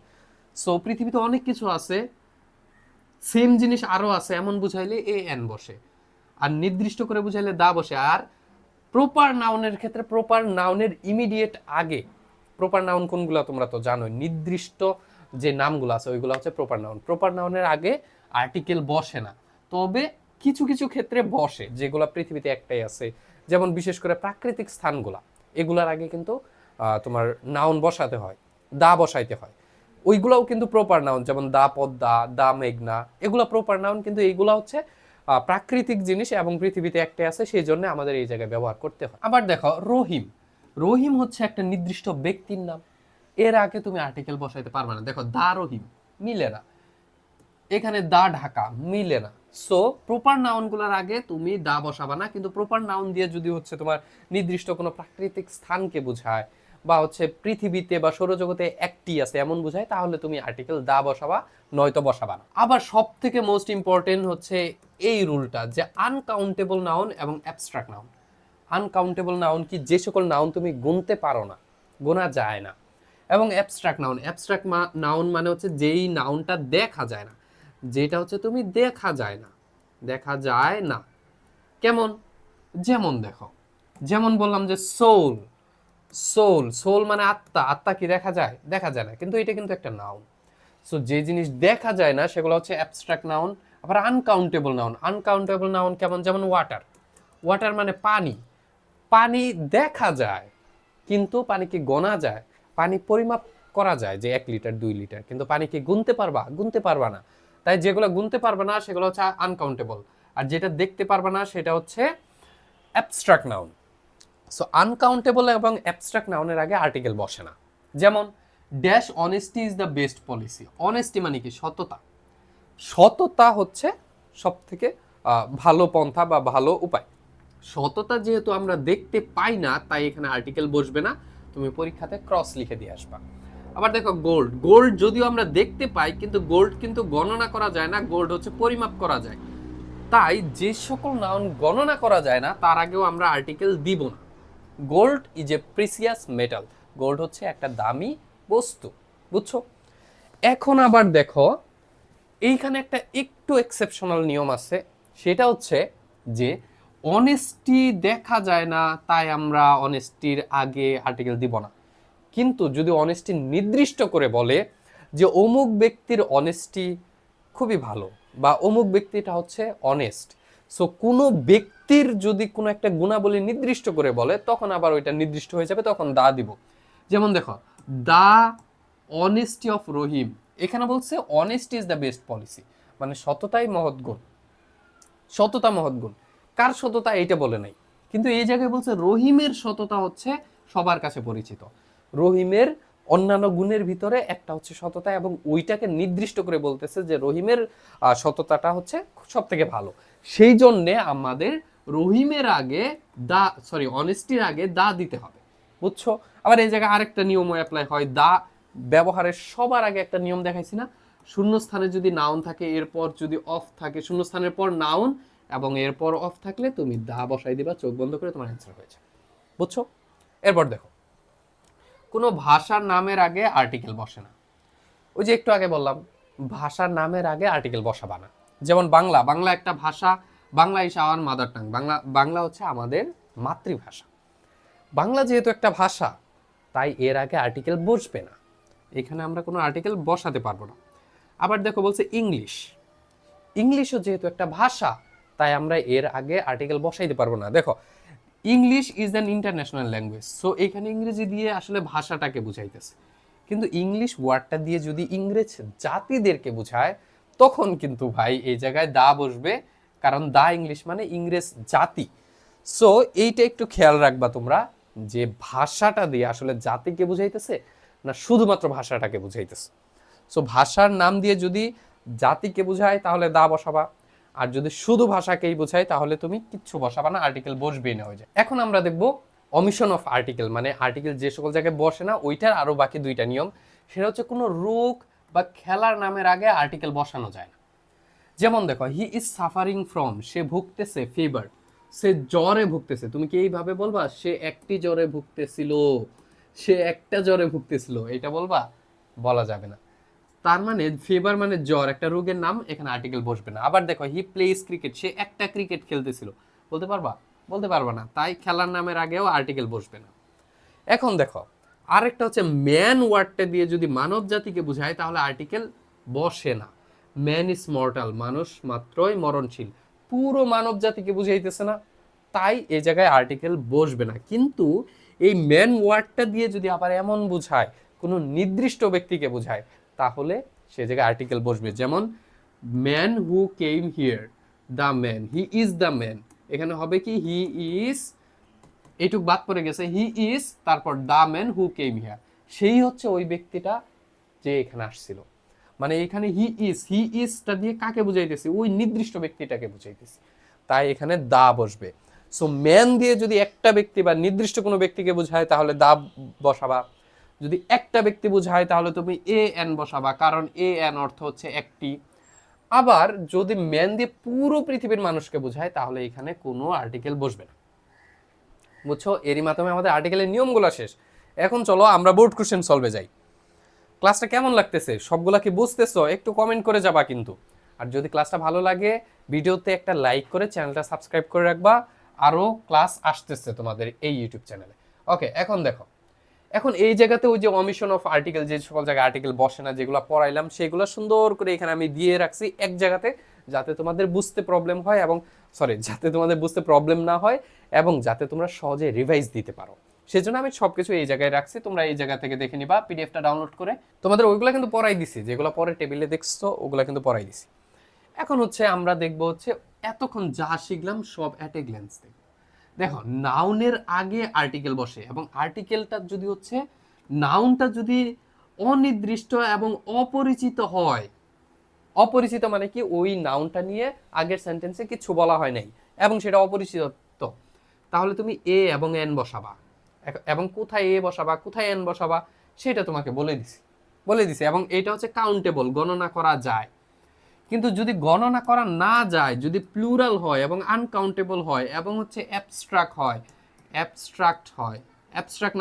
সো পৃথিবীতে অনেক কিছু আছে, সেম জিনিস আরো আছে, এমন বুঝাইলে এ এন বসে, আর নির্দিষ্ট করে বুঝাইলে দা বসে। আর প্রপার নাউনের ক্ষেত্রে প্রপার নাউনের ইমিডিয়েট আগে, প্রপার নাউন কোনগুলো তোমরা তো জানোই, নির্দিষ্ট যে নামগুলো আছে ওইগুলো হচ্ছে প্রপার নাউন। প্রপার নাউনের আগে আর্টিকেল বসে না, তবে কিছু কিছু ক্ষেত্রে বসে, যেগুলো পৃথিবীতে একটাই আছে। যেমন বিশেষ করে প্রাকৃতিক স্থানগুলা, এগুলার আগে কিন্তু তোমার নাউন বসাতে হয়, দা বসাইতে হয়। ওইগুলাও কিন্তু প্রপার নাউন, যেমন দা পদ্মা, দা মেঘনা, এগুলা প্রপার নাউন, কিন্তু এইগুলা হচ্ছে প্রাকৃতিক জিনিস এবং পৃথিবীতে একটাই আছে, সেই জন্য আমাদের এই জায়গায় ব্যবহার করতে হয়। আবার দেখো রহিম, রহিম হচ্ছে একটা নির্দিষ্ট ব্যক্তির নাম, এর আগে তুমি আর্টিকেল বসাইতে পারবে না। দেখো দা রহিম মিলে না, এখানে দা ঢাকা মিলে না। সো প্রপার নাউনগুলোর আগে তুমি দা বসাবা না, কিন্তু প্রপার নাউন দিয়ে যদি হচ্ছে তোমার নির্দিষ্ট কোনো প্রাকৃতিক স্থানকে বোঝায়, বা হচ্ছে পৃথিবীতে বা সৌরজগতে একটি আছে এমন বোঝায়, তাহলে তুমি আর্টিকেল দা বসাবা, নয়তো বসাবা না। আবার সব থেকে মোস্ট ইম্পর্টেন্ট হচ্ছে এই রুলটা, যে আনকাউন্টেবল নাউন এবং অ্যাবস্ট্রাক্ট নাউন। আনকাউন্টেবল নাউন কি? যে সকল নাউন তুমি গুনতে পারো না, গোনা যায় না। এবং অ্যাবস্ট্রাক্ট নাউন, অ্যাবস্ট্রাক্ট নাউন মানে হচ্ছে যেই নাউনটা দেখা যায় না, যেটা হচ্ছে তুমি দেখা যায় না, দেখা যায় না। কেমন? যেমন দেখো, যেমন বললাম যে সোল, সোল, সোল মানে আত্মা, আত্মা কি দেখা যায়? দেখা যায় না, কিন্তু এটা কিন্তু একটা নাউন। সো যে জিনিস দেখা যায় না সেগুলো হচ্ছে অ্যাবস্ট্রাক্ট নাউন, আবার আনকাউন্টেবল নাউন কেমন, যেমন ওয়াটার। ওয়াটার মানে পানি। পানি দেখা যায়, কিন্তু পানি কি গোনা যায়? পানি পরিমাপ করা যায় যে 1 লিটার 2 লিটার, কিন্তু পানি কি গুনতে পারবা না। তাই যেগুলো গুনতে পারবে না সেগুলো হচ্ছে আনকাউন্টেবল, আর যেটা দেখতে পারবে না সেটা হচ্ছে অ্যাবস্ট্রাক্ট নাউন। সো আনকাউন্টেবল এবং অ্যাবস্ট্রাক্ট নাউনের আগে আর্টিকেল বসে না। যেমন dash honesty is the best policy. Honesty মানে কি? সততা। সততা হচ্ছে সব থেকে ভালো পন্থা বা ভালো উপায়। সততা যেহেতু আমরা দেখতে পাই না, তাই এখানে আর্টিকেল বসবে না, তুমি পরীক্ষাতে ক্রস লিখে দিয়ে আসবা। আবার দেখো গোল্ড যদিও আমরা দেখতে পাই, কিন্তু গোল্ড কিন্তু গণনা করা যায় না, গোল্ড হচ্ছে পরিমাপ করা যায়। তাই যে সকল নাউন গণনা করা যায় না তার আগেও আমরা আর্টিকেল দিব না। Gold is a precious metal. Gold হচ্ছে একটা দামি বস্তু, বুঝছো? এখন আবার দেখো এইখানে একটা একটু এক্সেপশনাল নিয়ম আছে, সেটা হচ্ছে যে অনেস্টি দেখা যায় না, তাই আমরা অনেস্টির আগে আর্টিকেল দিব না। কিন্তু যদি অনেস্টি নির্দিষ্ট করে বলে যে অমুক ব্যক্তির অনেস্টি খুবই ভালো, বা অমুক ব্যক্তিটা হচ্ছে অনেস্ট, সো কোনো ব্যক্তির যদি কোনো একটা গুণাবলী নির্দিষ্ট করে বলে, তখন আবার ওইটা নির্দিষ্ট হয়ে যাবে, তখন দা দিব। যেমন দেখো, দা অনেস্টি অফ রহিম, এখানে বলছে honesty is the best policy, মানে সততাই মহৎ গুণ। সততা মহৎ গুণ, কার সততা এইটা বলে নাই, কিন্তু এই জায়গায় বলছে রহিমের সততা হচ্ছে সবার কাছে পরিচিত। রহিমের অন্যান্য গুণের ভিতরে একটা হচ্ছে সততা, এবং ওইটাকে নির্দিষ্ট করে বলতেছে যে রহিমের সততাটা হচ্ছে সব থেকে ভালো। সেই জন্যে আমাদের রহিমের আগে অনেস্টির আগে দা দিতে হবে, বুঝছো? আবার এই জায়গায় আরেকটা নিয়মও অ্যাপ্লাই হয়, দা ব্যবহারের সবার আগে একটা নিয়ম দেখাইছি না, শূন্যস্থানে যদি নাউন থাকে, এরপর যদি অফ থাকে, শূন্যস্থানের পর নাউন এবং এরপর অফ থাকলে তুমি দা বসাই দিবা, চোখ বন্ধ করে, তোমার অ্যান্সার হয়েছে, বুঝছো? এরপর দেখো, কোনো ভাষার নামের আগে আর্টিকেল বসে না। ওই যে একটু আগে বললাম, ভাষার নামের আগে আর্টিকেল বসাবা না। যেমন বাংলা একটা ভাষা, Bangla is our mother tongue, Bangla হচ্ছে আমাদের মাতৃভাষা। বাংলা যেহেতু একটা ভাষা, তাই এর আগে আর্টিকেল বসবে না, এখানে আমরা কোনো আর্টিকেল বসাতে পারবো না। আবার দেখো বলছে ইংলিশও যেহেতু একটা ভাষা, তাই আমরা এর আগে আর্টিকেল বসাইতে পারবো না। দেখো, English is an international language, so এখানে ইংরেজি দিয়ে আসলে ভাষাটাকে বুঝাইতেছে, কিন্তু ইংলিশ ওয়ার্ডটা দিয়ে যদি ইংরেজ জাতিদেরকে বুঝায়, তখন কিন্তু ভাই এই জায়গায় দা বসবে, কারণ দা ইংলিশ মানে ইংরেজ জাতি। সো এইটা একটু খেয়াল রাখবা তোমরা, যে ভাষাটা দিয়ে আসলে জাতিকে বুঝাইতেছে না শুধুমাত্র ভাষাটাকে বুঝাইতেছে। সো ভাষার নাম দিয়ে যদি জাতিকে বুঝায় তাহলে দা বসাবা, আর যদি শুধু ভাষাকেই বোঝায় তাহলে তুমি কিচ্ছু বসাবা না, আর্টিকেল বসবেই না হয়ে যায়। এখন আমরা দেখব অমিশন অফ আর্টিকেল, মানে আর্টিকেল যে সকল জায়গায় বসে না, ওইটার আরো বাকি দুইটা নিয়ম। সেটা হচ্ছে কোনো রোগ বা খেলার নামের আগে আর্টিকেল বসানো যায় না। যেমন দেখো, হি ইজ সাফারিং ফ্রম, সে ভুগতেছে, ফিভার, সে জ্বরে ভুগতেছে, তুমি কি এইভাবে বলবা সে একটি জ্বরে ভুগতেছিল, সে একটা জ্বরে ভুগতেছিল, এটা বলবা? বলা যাবে না। তার মানে ফিভার মানে জ্বর, একটা রোগের নাম, এখানে আর্টিকেল বসবে না। আবার দেখো, হি প্লেস ক্রিকেট, সে একটা ক্রিকেট খেলতেছিল, বলতে পারবা? বলতে পারবা না, তাই খেলার নামের আগেও আর্টিকেল বসবে না। এখন দেখো, আরেকটা হচ্ছে ম্যান ওয়ার্ডটা দিয়ে যদি মানব জাতিকে বোঝায় তাহলে আর্টিকেল বসে না। ম্যান ইজ মর্টাল, মানুষ মাত্রই মরণশীল, পুরো মানব জাতিকে বুঝাইতেছে না, তাই এই জায়গায় আর্টিকেল বসবে না। কিন্তু এই ম্যান ওয়ার্ডটা দিয়ে যদি আবার এমন বুঝায়, কোনো নির্দিষ্ট ব্যক্তিকে বোঝায়, তাহলে সে জায়গায় আর্টিকেল বসবে। যেমন man who came here, the man, he is the man, এখানে হবে কি হি ইজ, এইটুক বাদ পড়ে গেছে, হি ইজ, তারপর the man who came here, সেই হচ্ছে ওই ব্যক্তিটা যে এখানে আসছিল। মানে এখানে হি ইজটা দিয়ে কাকে বুঝাইতেছি? ওই নির্দিষ্ট ব্যক্তিটাকে বুঝাইতেছি, তাই এখানে দা বসবে। সো ম্যান দিয়ে যদি একটা ব্যক্তি বা নির্দিষ্ট কোনো ব্যক্তিকে বোঝায় তাহলে দা বসাবা, যদি একটা ব্যক্তি বোঝায় তাহলে তুমি এ এন বসাবা, কারণ এ এন অর্থ হচ্ছে একটি। আবার যদি ম্যান দিয়ে পুরো পৃথিবীর মানুষকে বোঝায় তাহলে এখানে কোনো আর্টিকেল বসবে না, বুঝছো? এরই মাধ্যমে আমাদের আর্টিকেলের নিয়মগুলো শেষ। এখন চলো আমরা বোর্ড কোশ্চেন সলভে যাই। ক্লাসটা কেমন লাগতেছে? সবগুলা কি বুঝতেছো? একটু কমেন্ট করে যাবা কিন্তু। আর যদি ক্লাসটা ভালো লাগে, ভিডিওতে একটা লাইক করে চ্যানেলটা সাবস্ক্রাইব করে রাখবা, আরও ক্লাস আসতেছে তোমাদের এই ইউটিউব চ্যানেলে। ওকে, এখন দেখো, এখন এই জায়গাতে ওই যে অমিশন অফ আর্টিকেল, যে সকল জায়গায় আর্টিকেল বসে না যেগুলো পড়াইলাম, সেগুলো সুন্দর করে এখানে আমি দিয়ে রাখছি এক জায়গাতে, যাতে তোমাদের বুঝতে প্রবলেম হয় এবং যাতে তোমাদের বুঝতে প্রবলেম না হয় এবং যাতে তোমরা সহজে রিভাইজ দিতে পারো। সেজন্য আমি সবকিছু এই জায়গায় রাখছি, তোমরা এই জায়গা থেকে দেখে নিবা পিডিএফটা ডাউনলোড করে। তোমাদের ওইগুলো কিন্তু পড়াই দিছি, যেগুলো পরে টেবিলে দেখছো ওগুলো কিন্তু পড়াই দিছি। এখন হচ্ছে আমরা দেখবো হচ্ছে এতক্ষণ যা শিখলাম সব অ্যাট এ গ্ল্যান্স দেখো। দেখো নাউনের আগে আর্টিকেল বসে এবং আর্টিকেলটা যদি হচ্ছে নাউনটা যদি অনির্দিষ্ট এবং অপরিচিত হয়, অপরিচিত মানে কি ওই নাউনটা নিয়ে আগের সেন্টেন্সে কিছু বলা হয় নাই এবং সেটা অপরিচিত, তাহলে তুমি এ এবং এন বসাবা, এবং কোথায় এ বসাবা কোথায় এন বসাবা সেটা তোমাকে বলে দিছি এবং এটা হচ্ছে কাউন্টেবল, গণনা করা যায়। কিন্তু যদি গণনা করা না যায়, যদি প্লুরাল হয় এবং আনকাউন্টেবল হয় এবং হচ্ছে অ্যাবস্ট্রাক্ট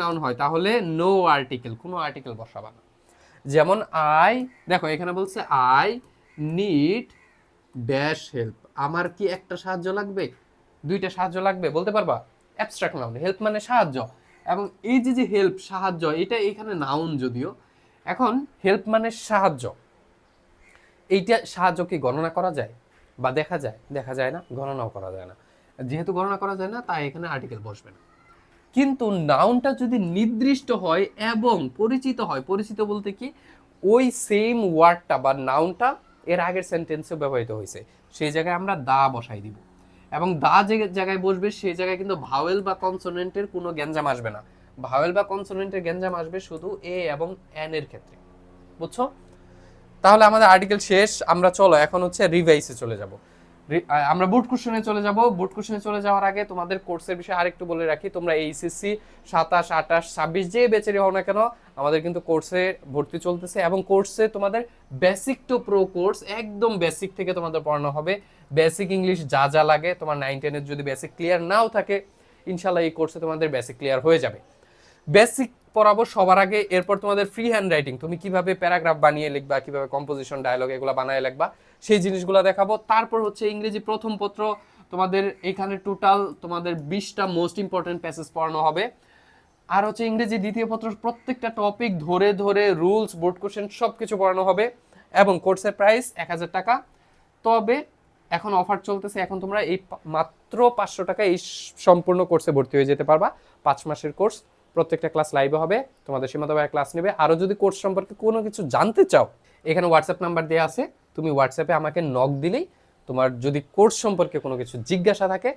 নাউন হয়, তাহলে নো আর্টিকেল, কোনো আর্টিকেল বসাবা না। যেমন আই, দেখো এখানে বলছে আই নিড ড্যাশ হেল্প, আমার কি একটা সাহায্য লাগবে, দুইটা সাহায্য লাগবে, বলতে পারবা? অ্যাবস্ট্রাক্ট নাউন, হেল্প মানে সাহায্য, এবং এই যে হেল্প সাহায্য, এটা এখানে নাউন যদিও, এখন হেল্প মানে সাহায্য, এইটা সাহায্য কি গণনা করা যায় বা দেখা যায়? দেখা যায় না, গণনাও করা যায় না। যেহেতু গণনা করা যায় না, তাই এখানে আর্টিকেল বসবে না। কিন্তু নাউনটা যদি নির্দিষ্ট হয় এবং পরিচিত হয়, পরিচিত বলতে কি ওই সেম ওয়ার্ডটা বা নাউনটা এর আগের সেন্টেন্সে ব্যবহৃত হয়েছে, সেই জায়গায় আমরা দা বসাই দিব। এবং দা যে জায়গায় বসবে সেই জায়গায় কিন্তু ভাওয়েল বা কনসোনেন্টের কোনো গ্যাঞ্জাম আসবে না। ভাওয়েল বা কনসোনেন্টের গ্যাঞ্জাম আসবে শুধু এ এবং এন এর ক্ষেত্রে। বুঝছো? তাহলে আমাদের আর্টিকেল শেষ। আমরা চলো এখন হচ্ছে রিভাইসে চলে যাব। আমরা বুট কোশ্চেনে চলে যাব। বুট কোশ্চেনে চলে যাওয়ার আগে তোমাদের কোর্সের বিষয়ে আরেকটু বলে রাখি, তোমরা এইচএসসি 27, 28, 26 যে বেচেরই হও না কেন, আমাদের কিন্তু কোর্সে ভর্তি চলতেছে এবং কোর্সে তোমাদের বেসিক টু প্রো কোর্স, একদম বেসিক থেকে তোমাদের পড়ানো হবে। বেসিক ইংলিশ যা যা লাগে, তোমার 9, 10 এর যদি বেসিক ক্লিয়ার নাও থাকে, ইনশাল্লাহ এই কোর্সে তোমাদের বেসিক ক্লিয়ার হয়ে যাবে। বেসিক পড়াবো সবার আগে, এরপর তোমাদের ফ্রি হ্যান্ড রাইটিং, তুমি কিভাবে প্যারাগ্রাফ বানিয়ে লিখবা, কিভাবে কম্পোজিশন, ডায়লগ এগুলো বানায় লিখবা, সেই জিনিসগুলো দেখাবো। তারপর হচ্ছে ইংরেজি প্রথম পত্র, তোমাদের এখানে টোটাল তোমাদের 20টা মোস্ট ইম্পর্টেন্ট প্যাসেজ পড়ানো হবে। আর হচ্ছে ইংরেজি দ্বিতীয় পত্র, প্রত্যেকটা টপিক ধরে ধরে রুলস, বোর্ড কোশ্চেন সব কিছু পড়ানো হবে। এবং কোর্সের প্রাইস 1000 টাকা। তবে এখন অফার চলতেছে, এখন তোমরা এই মাত্র 500 টাকা এই সম্পূর্ণ কোর্সে ভর্তি হয়ে যেতে পারবা। 5 মাসের কোর্স, প্রত্যেকটা ক্লাস লাইভে হবে, তোমাদের সীমান্ত ভাইয়া ক্লাস নেবে। আরও যদি কোর্স সম্পর্কে কোনো কিছু জানতে চাও, এখানে হোয়াটসঅ্যাপ নাম্বার দেওয়া আছে, তুমি হোয়াটসঅ্যাপে আমাকে নক দিলেই তোমার যদি কোর্স সম্পর্কে কোনো কিছু জিজ্ঞাসা থাকে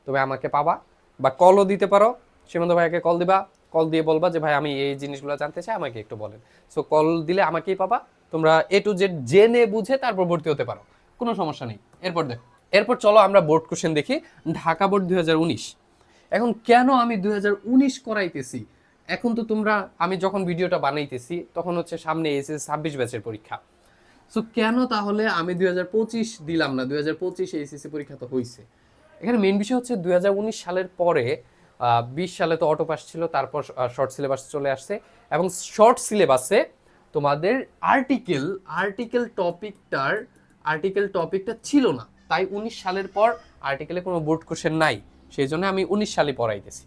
তুমি আমাকে পাবা, বা কলও দিতে পারো। সীমান্ত ভাইয়াকে কল দিবা, কল দিয়ে বলবা যে ভাই আমি এই জিনিসগুলো জানতে চাই, আমাকে একটু বলেন। সো কল দিলে আমাকেই পাবা, তোমরা এ টু জেড জেনে বুঝে তারপর ভর্তি হতে পারো, কোনো সমস্যা নেই। এরপর চলো আমরা বোর্ড কোশ্চেন দেখি। ঢাকা বোর্ড 2019। এখন কেন আমি 2019 করাইতেছি? এখন তো তোমরা, আমি যখন ভিডিওটা বানাইতেছি তখন হচ্ছে সামনে এসএস 26 ব্যাচের পরীক্ষা। সো কেন তাহলে আমি 2025 দিলাম না? 2025 এইচএসসি পরীক্ষা তো হয়েছে। এখানে মেইন বিষয় হচ্ছে 2019 সালের পরে 20 সালে তো অটো পাস ছিল, তারপর শর্ট সিলেবাস চলে আসছে এবং শর্ট সিলেবাসে তোমাদের আর্টিকেল টপিকটা ছিল না, তাই 19 সালের পর আর্টিকেলে কোনো বোর্ড কোশ্চেন নাই, সেই জন্য আমি 19 সালে পড়াইতেছি।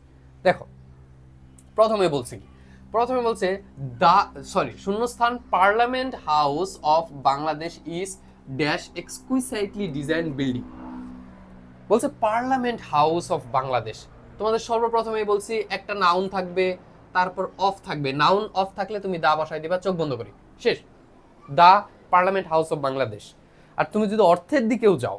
দেখো প্রথমে বলছে শূন্যস্থান parliament house of Bangladesh is dash exquisitely design building. বলছে পার্লামেন্ট হাউস অফ বাংলাদেশ। তোমাদের সর্বপ্রথমেই বলছি একটা নাউন থাকবে, তারপর অফ থাকবে। নাউন অফ থাকলে তুমি দা বসাই দিবা, চোখ বন্ধ করি, শেষ। দা পার্লামেন্ট হাউস অফ বাংলাদেশ। আর তুমি যদি অর্থের দিকেও যাও,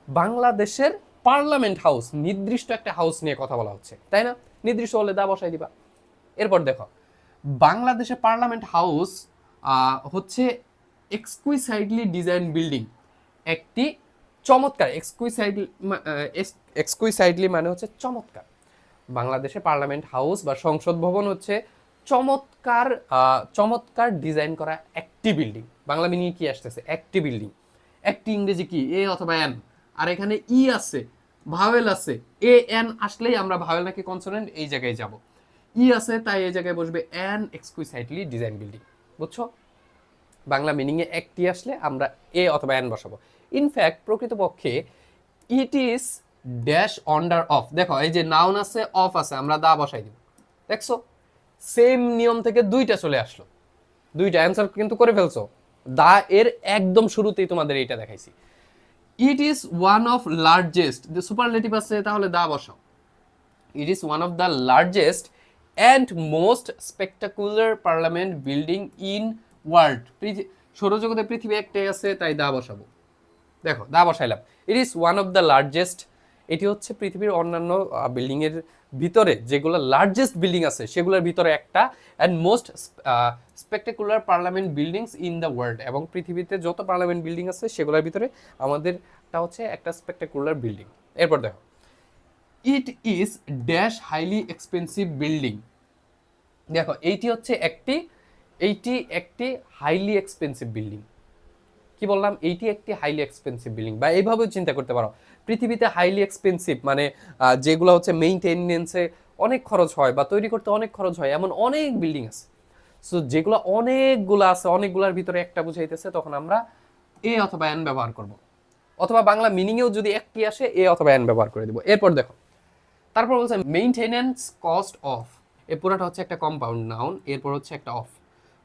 বাংলাদেশের পার্লামেন্ট হাউস, নির্দিষ্ট একটা হাউস নিয়ে কথা বলা হচ্ছে, তাই না? নির্দিষ্ট হলে দা বসাই দিবা। এরপর দেখো বাংলাদেশের পার্লামেন্ট হাউস হচ্ছে এক্সকুইসাইটলি ডিজাইন বিল্ডিং, একটি চমৎকার, এক্সকুইসাইটলি মানে হচ্ছে চমৎকার। বাংলাদেশের পার্লামেন্ট হাউস বা সংসদ ভবন হচ্ছে চমৎকার ডিজাইন করা একটি বিল্ডিং। বাংলা মিনিং কি আসতেছে? একটি বিল্ডিং। একটি ইংরেজি কি? এ অথবা এন। আর এখানে ই আছে, ভাওয়েল আছে, এ এন আসলেই আমরা ভাওয়েল নাকি কনসোনেন্ট এই জায়গায় যাব। ই আছে তাই এই জায়গায় বসবে অ্যান এক্সকুইসাইটলি ডিজাইন বিল্ডিং। বুঝছো? বাংলা মিনিংয়ে একটি আসলে আমরা এ অথবা অ্যান বসাবো। ইনফ্যাক্ট প্রকৃতপক্ষে it is dash wonder of. দেখো এই যে নাউন আছে, অফ আছে, আমরা দা বসাই দিব। দেখছো সেম নিয়ম থেকে দুইটা চলে আসলো, দুইটা অ্যান্সার কিন্তু করে ফেলছো। দা এর একদম শুরুতেই তোমাদের এটা দেখাইছি। It is one of largest, superlative আছে তাহলে দা বসাও। It is one of the largest and most spectacular parliament building in world. সৌরজগতে পৃথিবী একটাই আছে, তাই দা বসাবো। দেখো দা বসাইলাম। It is one of the largest, এটি হচ্ছে পৃথিবীর অন্যান্য বিল্ডিং এর ভিতরে যেগুলো লার্জেস্ট বিল্ডিং আছে সেগুলোর ভিতরে একটা, and most spectacular parliament buildings in the world, এবং পৃথিবীতে যত পার্লামেন্ট বিল্ডিং আছে সেগুলোর ভিতরে আমাদেরটা হচ্ছে একটা স্পেকটাকুলার বিল্ডিং। এরপর দেখো, ইট is dash highly expensive building. দেখো এইটি একটি হাইলি এক্সপেন্সিভ বিল্ডিং। কি বললাম? এইটি একটি হাইলি এক্সপেন্সিভ বিল্ডিং, বা এইভাবেও চিন্তা করতে পারো, পৃথিবীতে হাইলি এক্সপেন্সিভ মানে যেগুলো হচ্ছে মেইনটেনেন্সে অনেক খরচ হয় বা তৈরি করতে অনেক খরচ হয়, এমন অনেক বিল্ডিং আছে। সো যেগুলো অনেকগুলো আছে, অনেকগুলোর ভিতরে একটা বুঝাইতেছে, তখন আমরা এ অথবা এন ব্যবহার করব, অথবা বাংলা মিনিংয়েও যদি একটি আসে এ অথবা এন ব্যবহার করে দেবো। এরপর দেখো, তারপর বলছে মেইনটেনেন্স কস্ট অফ, এ পুরোটা হচ্ছে একটা কম্পাউন্ড নাউন, এরপর হচ্ছে একটা অফ।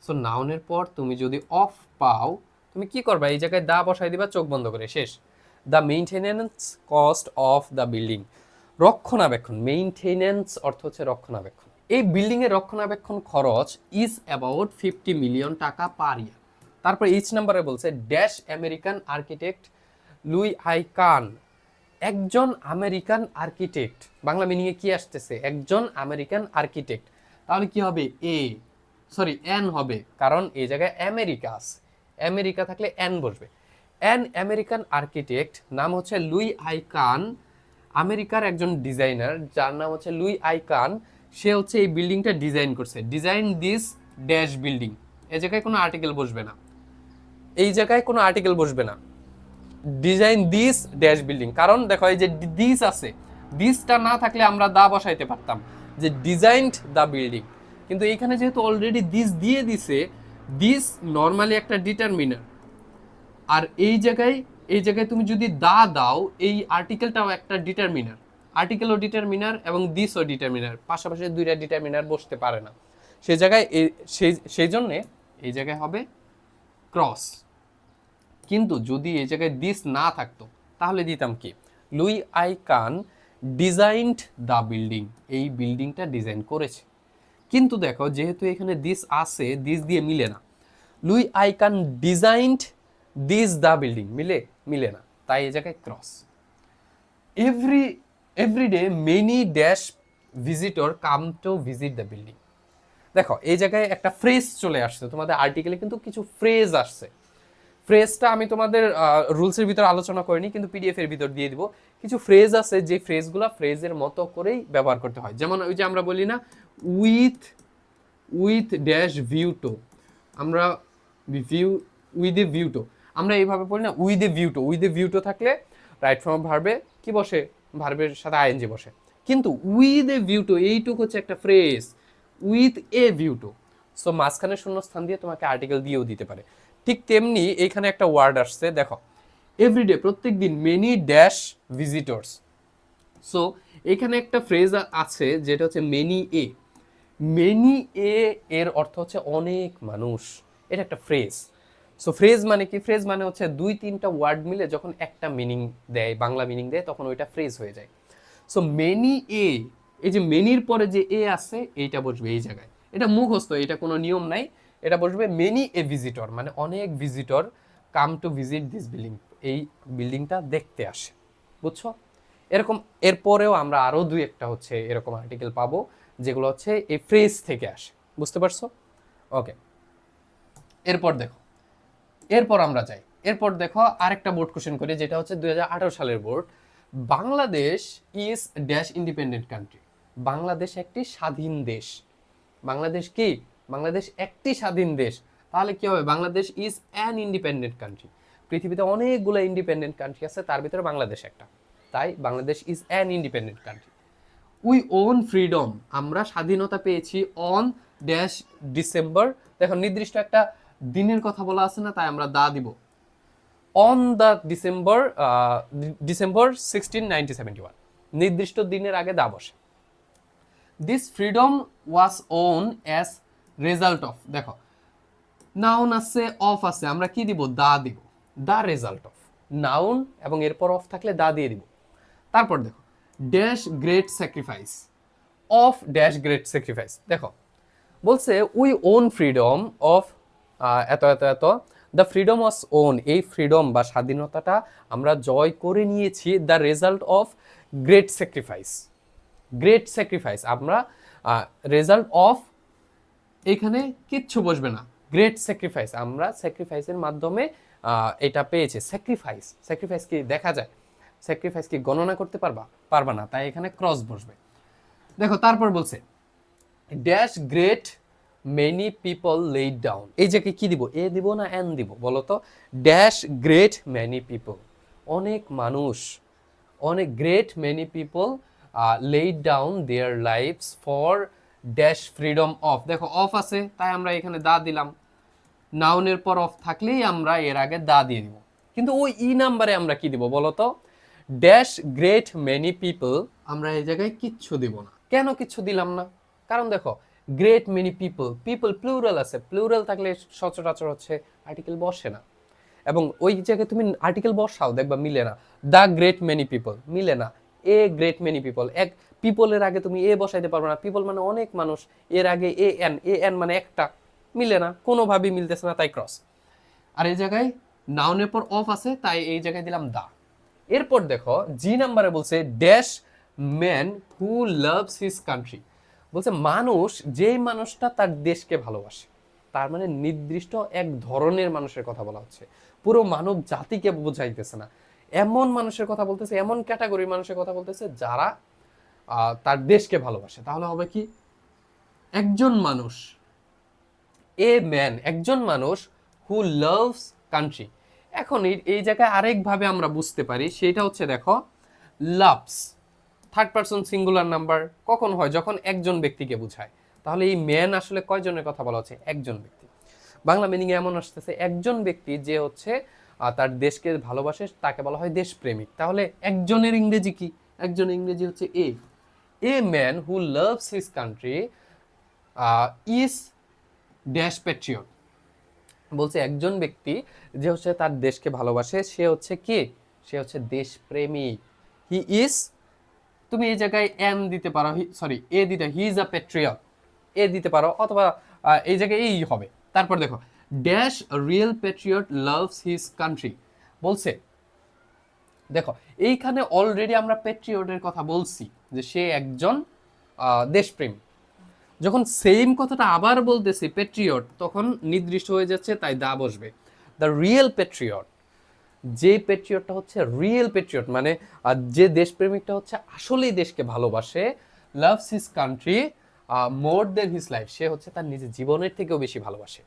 সো নাউনের পর তুমি যদি অফ পাও, তুমি কি করবা? এই জায়গায় দা বসাই দিবা, চোখ বন্ধ করে, শেষ। The maintenance cost of the building, রক্ষণাবেক্ষণ। মেইনটেনেন্স অর্থ হচ্ছে রক্ষণাবেক্ষণ। এই বিল্ডিং এর রক্ষণাবেক্ষণ খরচ ইজ অ্যাবাউট 50 মিলিয়ন টাকা পার ইয়ার। তারপর ইচ নাম্বারে বলছে dash American architect Louis I Kahn, একজন আমেরিকান আর্কিটেক্ট। বাংলা মিনিংয়ে কি আসতেছে? একজন আমেরিকান আর্কিটেক্ট। তাহলে কি হবে? এন হবে, কারণ এই জায়গায় আমেরিকা আছে, আমেরিকা থাকলে এন বসবে। অ্যান আমেরিকান আর্কিটেক্ট, নাম হচ্ছে লুই আই কান, আমেরিকার একজন ডিজাইনার যার নাম হচ্ছে লুই আই কান। সে হচ্ছে এই বিল্ডিংটা ডিজাইন করছে। ডিজাইন দিস ড্যাশ বিল্ডিং, এই জায়গায় কোনো আর্টিকেল বসবে না, এই জায়গায় কোনো আর্টিকেল বসবে না। ডিজাইন দিস ড্যাশ বিল্ডিং, কারণ দেখো এই যে দিস আছে, দিসটা না থাকলে আমরা দা বসাইতে পারতাম যে ডিজাইনড দ্য বিল্ডিং, কিন্তু এইখানে যেহেতু অলরেডি দিস দিয়ে দিছে, দিস নর্মালি একটা ডিটারমিনার, আর এই জায়গায় তুমি যদি দা দাও, এই আর্টিকেলটাও একটা ডিটারমিনার, আর্টিকেলও ডিটারমিনার এবং দিসও ডিটারমিনার, পাশাপাশি দুইটা ডিটারমিনার বসতে পারে না। সেই জায়গায় সেই জন্যে এই জায়গায় হবে ক্রস। কিন্তু যদি এই জায়গায় দিস না থাকতো তাহলে দিতাম কি? Louis I Kahn designed the building, এই বিল্ডিংটা ডিজাইন করেছে। কিন্তু দেখো যেহেতু এখানে দিস আছে, দিস দিয়ে মিলে না। Louis I Kahn designed this the building, মিলে না, তাই এই জায়গায় cross. Everyday many dash visitor come to visit the building. দেখো এই জায়গায় একটা ফ্রেজ চলে আসছে, তোমাদের আর্টিকেলে কিন্তু কিছু ফ্রেজ আসছে। ফ্রেজটা আমি তোমাদের রুলসের ভিতর আলোচনা করিনি, কিন্তু পিডিএফ এর ভিতর দিয়ে দিব। কিছু ফ্রেজ আছে যে ফ্রেজগুলো ফ্রেজের মতো করেই ব্যবহার করতে হয়। যেমন ওই যে আমরা বলি না, উইথ ড্যাশ ভিউ টু, আমরা উইথ এ ভিউ টু, আমরা এইভাবে পড়ি না, উইথ এ ভিউ টু থাকলে রাইট ফর্ম ভার্বে কি বসে? ভার্বের সাথে আইএনজি বসে। কিন্তু উইথ এ ভিউ টু, এইটুক হচ্ছে একটা phrase, with a view to. So মাঝখানে শূন্যস্থান দিয়ে তোমাকে আর্টিকেল দিয়েও দিতে পারে। ঠিক তেমনি এইখানে একটা ওয়ার্ড আসছে, দেখো এভরিডে, প্রত্যেক দিন, মেনি ড্যাশ ভিজিটর্স। সো এখানে একটা ফ্রেজ আছে যেটা হচ্ছে মেনি এ। মেনি এর অর্থ হচ্ছে অনেক মানুষ, এটা একটা ফ্রেজ। সো ফ্রেজ মানে কি? ফ্রেজ মানে হচ্ছে দুই তিনটা ওয়ার্ড মিলে যখন একটা মিনিং দেয়, বাংলা মিনিং দেয়, তখন ওইটা ফ্রেজ হয়ে যায়। সো মেনি এ, এই যে মেনির পরে যে এ আছে এইটা বসবে এই জায়গায়, এটা মুখস্থ, এটা কোনো নিয়ম নাই, এটা বসবে মেনি এ ভিজিটর, মানে অনেক visitor come to visit this building, এই বিল্ডিংটা দেখতে আসে। বুঝছো? এরকম এরপরেও আমরা আরো দুই একটা হচ্ছে এরকম আর্টিকেল পাবো যেগুলো হচ্ছে এই ফ্রেজ থেকে আসে। বুঝতে পারছো? ওকে, এরপর আমরা যাই। এরপর দেখো আরেকটা বোর্ড কোশ্চেন করি, যেটা হচ্ছে 2018 সালের board. Bangladesh is dash independent country, Bangladesh একটি স্বাধীন দেশ। বাংলাদেশ কি? বাংলাদেশ একটি স্বাধীন দেশ। তাহলে কি হবে? Bangladesh is an independent country. পৃথিবীতে অনেকগুলো ইন্ডিপেন্ডেন্ট কান্ট্রি আছে, তার ভিতরে বাংলাদেশ একটা, তাই Bangladesh is an independent country. We won freedom, আমরা স্বাধীনতা পেয়েছি অন ড্যাশ ডিসেম্বর। দেখো নির্দিষ্ট একটা দিনের কথা বলা আছে না, তাই আমরা দা দিব। অন দ্য ডিসেম্বর 16, 1971, নির্দিষ্ট দিনের আগে দা বসে। This freedom was won as result of. দেখো নাউন আছে, অফ আছে, আমরা কি দিব? দা দিব, দা রেজাল্ট অফ। নাউন এবং এরপর অফ থাকলে দা দিয়ে দিব। তারপর দেখো dash great sacrifice of dash great sacrifice. দেখো বলছে উই ওন ফ্রিডম অফ এত এত এত, দ্য ফ্রিডম ওয়াজ ওন, এই ফ্রিডম বা স্বাধীনতাটা আমরা জয় করে নিয়েছি the result of great sacrifice. Great sacrifice আমরা রেজাল্ট অফ, এখানে কিচ্ছু বসবে না, গ্রেট স্যাক্রিফাইস আমরা স্যাক্রিফাইসের মাধ্যমে এটা পেয়েছি। স্যাক্রিফাইস, স্যাক্রিফাইস কি দেখা যায়? স্যাক্রিফাইস কি গণনা করতে পারবা না, তাই এখানে ক্রস বসবে। দেখো তারপর বলছে dash great many people laid down, এই জায়গায় কি দিব? এ দিব না এন দিব বলো তো? ড্যাশ গ্রেট মেনি পিপল, অনেক মানুষ, অনেক great many people laid down their lives for dash freedom of. দেখো অফ আছে তাই আমরা এখানে দা দিলাম, নাউনের পর অফ থাকলেই আমরা এর আগে দা দিয়ে দিব। কিন্তু ওই ই নাম্বারে আমরা কি দিব বলো তো? ড্যাশ গ্রেট মেনি পিপল, আমরা এই জায়গায় কিচ্ছু দিব না। কেন কিচ্ছু দিলাম না? কারণ দেখো great many people, people plural আছে, প্লুরাল থাকলে সচরাচর হচ্ছে আর্টিকেল বসে না, এবং ওই জায়গায় তুমি আর্টিকেল বসাও দেখবা মিলে না। দ্য গ্রেট মেনি পিপল মিলে না, এ গ্রেট মেনি পিপল, এক পিপলের আগে তুমি এ বসাইতে পারবে না, পিপল মানে অনেক মানুষ, এর আগে এ এন মানে একটা, মিলে না, কোনোভাবেই মিলতেছে না, তাই ক্রস। আর এই জায়গায় নাউনের পর অফ আছে তাই এই জায়গায় দিলাম দা। এরপর দেখো জি নাম্বারে বলছে dash man who loves his country, বলছে মানুষ, যেই মানুষটা তার দেশকে ভালোবাসে, তার মানে নির্দিষ্ট এক ধরনের মানুষের কথা বলা হচ্ছে, পুরো মানব জাতিকে বোঝাইতেছে না, এমন মানুষের কথা বলতেছে, এমন ক্যাটাগরির মানুষের কথা বলতেছে যারা তার দেশকে ভালোবাসে। তাহলে হবে কি? একজন মানুষ, এ ম্যান একজন মানুষ, হু লাভস কান্ট্রি। এখন এই জায়গায় আরেকভাবে আমরা বুঝতে পারি, সেটা হচ্ছে দেখো loves third person singular number কখন হয়? যখন একজন ব্যক্তিকে বোঝায়। তাহলে এই ম্যান আসলে কয়জনের কথা বলা হচ্ছে? একজন ব্যক্তি। বাংলা মিনিং এমন আসতেছে একজন ব্যক্তি যে হচ্ছে তার দেশকে ভালোবাসে তাকে বলা হয় দেশপ্রেমিক। তাহলে একজনের ইংরেজি কি? একজনের ইংরেজি হচ্ছে a man who loves his country is dash Patriot. বলছে একজন ব্যক্তি যে হচ্ছে তার দেশকে ভালোবাসে সে হচ্ছে কি? সে হচ্ছে দেশপ্রেমিক। হি ইজ, তুমি এই জায়গায় এন দিতে পারো, সরি এ দিতে, হি ইজ আ প্যাট্রিয়ট, এ দিতে পারো, অথবা এই জায়গায় এই হবে। তারপর দেখো dash real Patriot loves his country. বলছে দেখো এইখানে অলরেডি আমরা প্যাট্রিয়টের কথা বলছি যে সে একজন দেশপ্রেমী। যখন সেম কথাটা আবার বলতেছি প্যাট্রিয়ট, তখন নির্দিষ্ট হয়ে যাচ্ছে, তাই দা বসবে। দ্য রিয়েল প্যাট্রিয়ট, যে প্যাট্রিয়টটা হচ্ছে রিয়েল প্যাট্রিয়ট, মানে যে দেশপ্রেমিকটা হচ্ছে আসলেই দেশকে ভালোবাসে, লাভস হিজ কান্ট্রি মোর দেন হিজ লাইফ, সে হচ্ছে তার নিজের জীবনের থেকেও বেশি ভালোবাসে।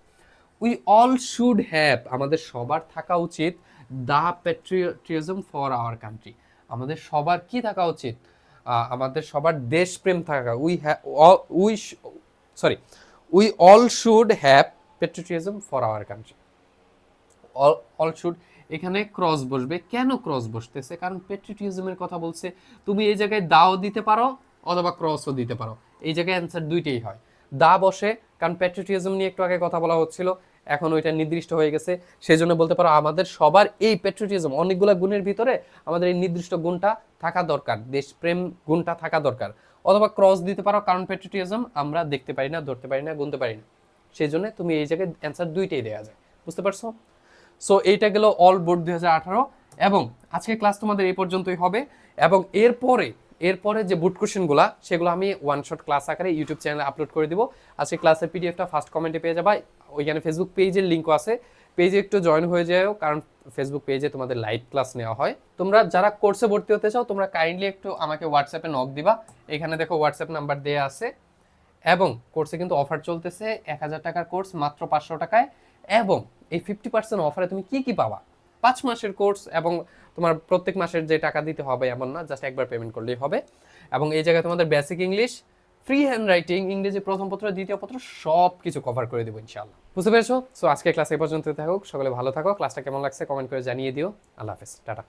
উই অল শুড হ্যাভ, আমাদের সবার থাকা উচিত the patriotism for our country, আমাদের সবার কি থাকা উচিত? আমাদের সবার দেশপ্রেম থাকা। We all should have patriotism for our country. All should, এখানে ক্রস বসবে। কেন ক্রস বসতেছে? কারণ প্যাট্রিয়টিজমের কথা বলছে। তুমি এই জায়গায় দাও দিতে পারো অথবা ক্রসও দিতে পারো, এই জায়গায় অ্যান্সার দুইটাই হয়। দা বসে কারণ প্যাট্রিয়টিজম নিয়ে একটু আগে কথা বলা হচ্ছিল, এখন ওইটা নির্দিষ্ট হয়ে গেছে, সেই জন্য বলতে পারো আমাদের সবার এই প্যাট্রিয়টিজম, অনেকগুলো গুণের ভিতরে আমাদের এই নির্দিষ্ট গুণটা থাকা দরকার, দেশপ্রেম গুণটা থাকা দরকার। অথবা ক্রস দিতে পারো কারণ প্যাট্রিয়টিজম আমরা দেখতে পারি না, ধরতে পারি না, গুনতে পারি না, সেই জন্য তুমি এই জায়গায় অ্যান্সার দুইটাই দেওয়া যায়। বুঝতে পারছো? সো এইটা গেল অল বোর্ড 2018, এবং আজকের ক্লাস তোমাদের এই পর্যন্তই হবে। এবং এরপরে যে বুট কোশ্চেনগুলো সেগুলো আমি ওয়ান শট ক্লাস আকারে ইউটিউব চ্যানেলে আপলোড করে দিব। আজকে ক্লাসের পিডিএফটা ফার্স্ট কমেন্টে পেয়ে যাবা, ওইখানে ফেসবুক পেজের লিঙ্কও আছে, পেজে একটু জয়েন হয়ে যাও, কারণ ফেসবুক পেজে তোমাদের লাইভ ক্লাস নেওয়া হয়। তোমরা যারা কোর্সে ভর্তি হতে চাও তোমরা কাইন্ডলি একটু আমাকে হোয়াটসঅ্যাপে নক দিবা, এখানে দেখো হোয়াটসঅ্যাপ নাম্বার দেওয়া আছে। এবং কোর্সে কিন্তু অফার চলতেছে, 1000 টাকার কোর্স মাত্র 500 টাকায়। এবং এই 50% অফারে তুমি কি কি পাবা? 5 মাসের কোর্স, এবং তোমার প্রত্যেক মাসের যে টাকা দিতে হবে এমন না, জাস্ট একবার পেমেন্ট করলেই হবে। এবং এই জায়গায় তোমাদের basic English, free hand writing, ইংরেজি প্রথম পত্র, দ্বিতীয় পত্র সব কিছু কভার করে দেবো ইনশাআল্লাহ। বুঝতে পেরেছো? সো আজকে ক্লাস এই পর্যন্ত থাকুক, সকলে ভালো থাকো। ক্লাসটা কেমন লাগছে কমেন্ট করে জানিয়ে দিও। আল্লাহ হাফেজ, টাটা।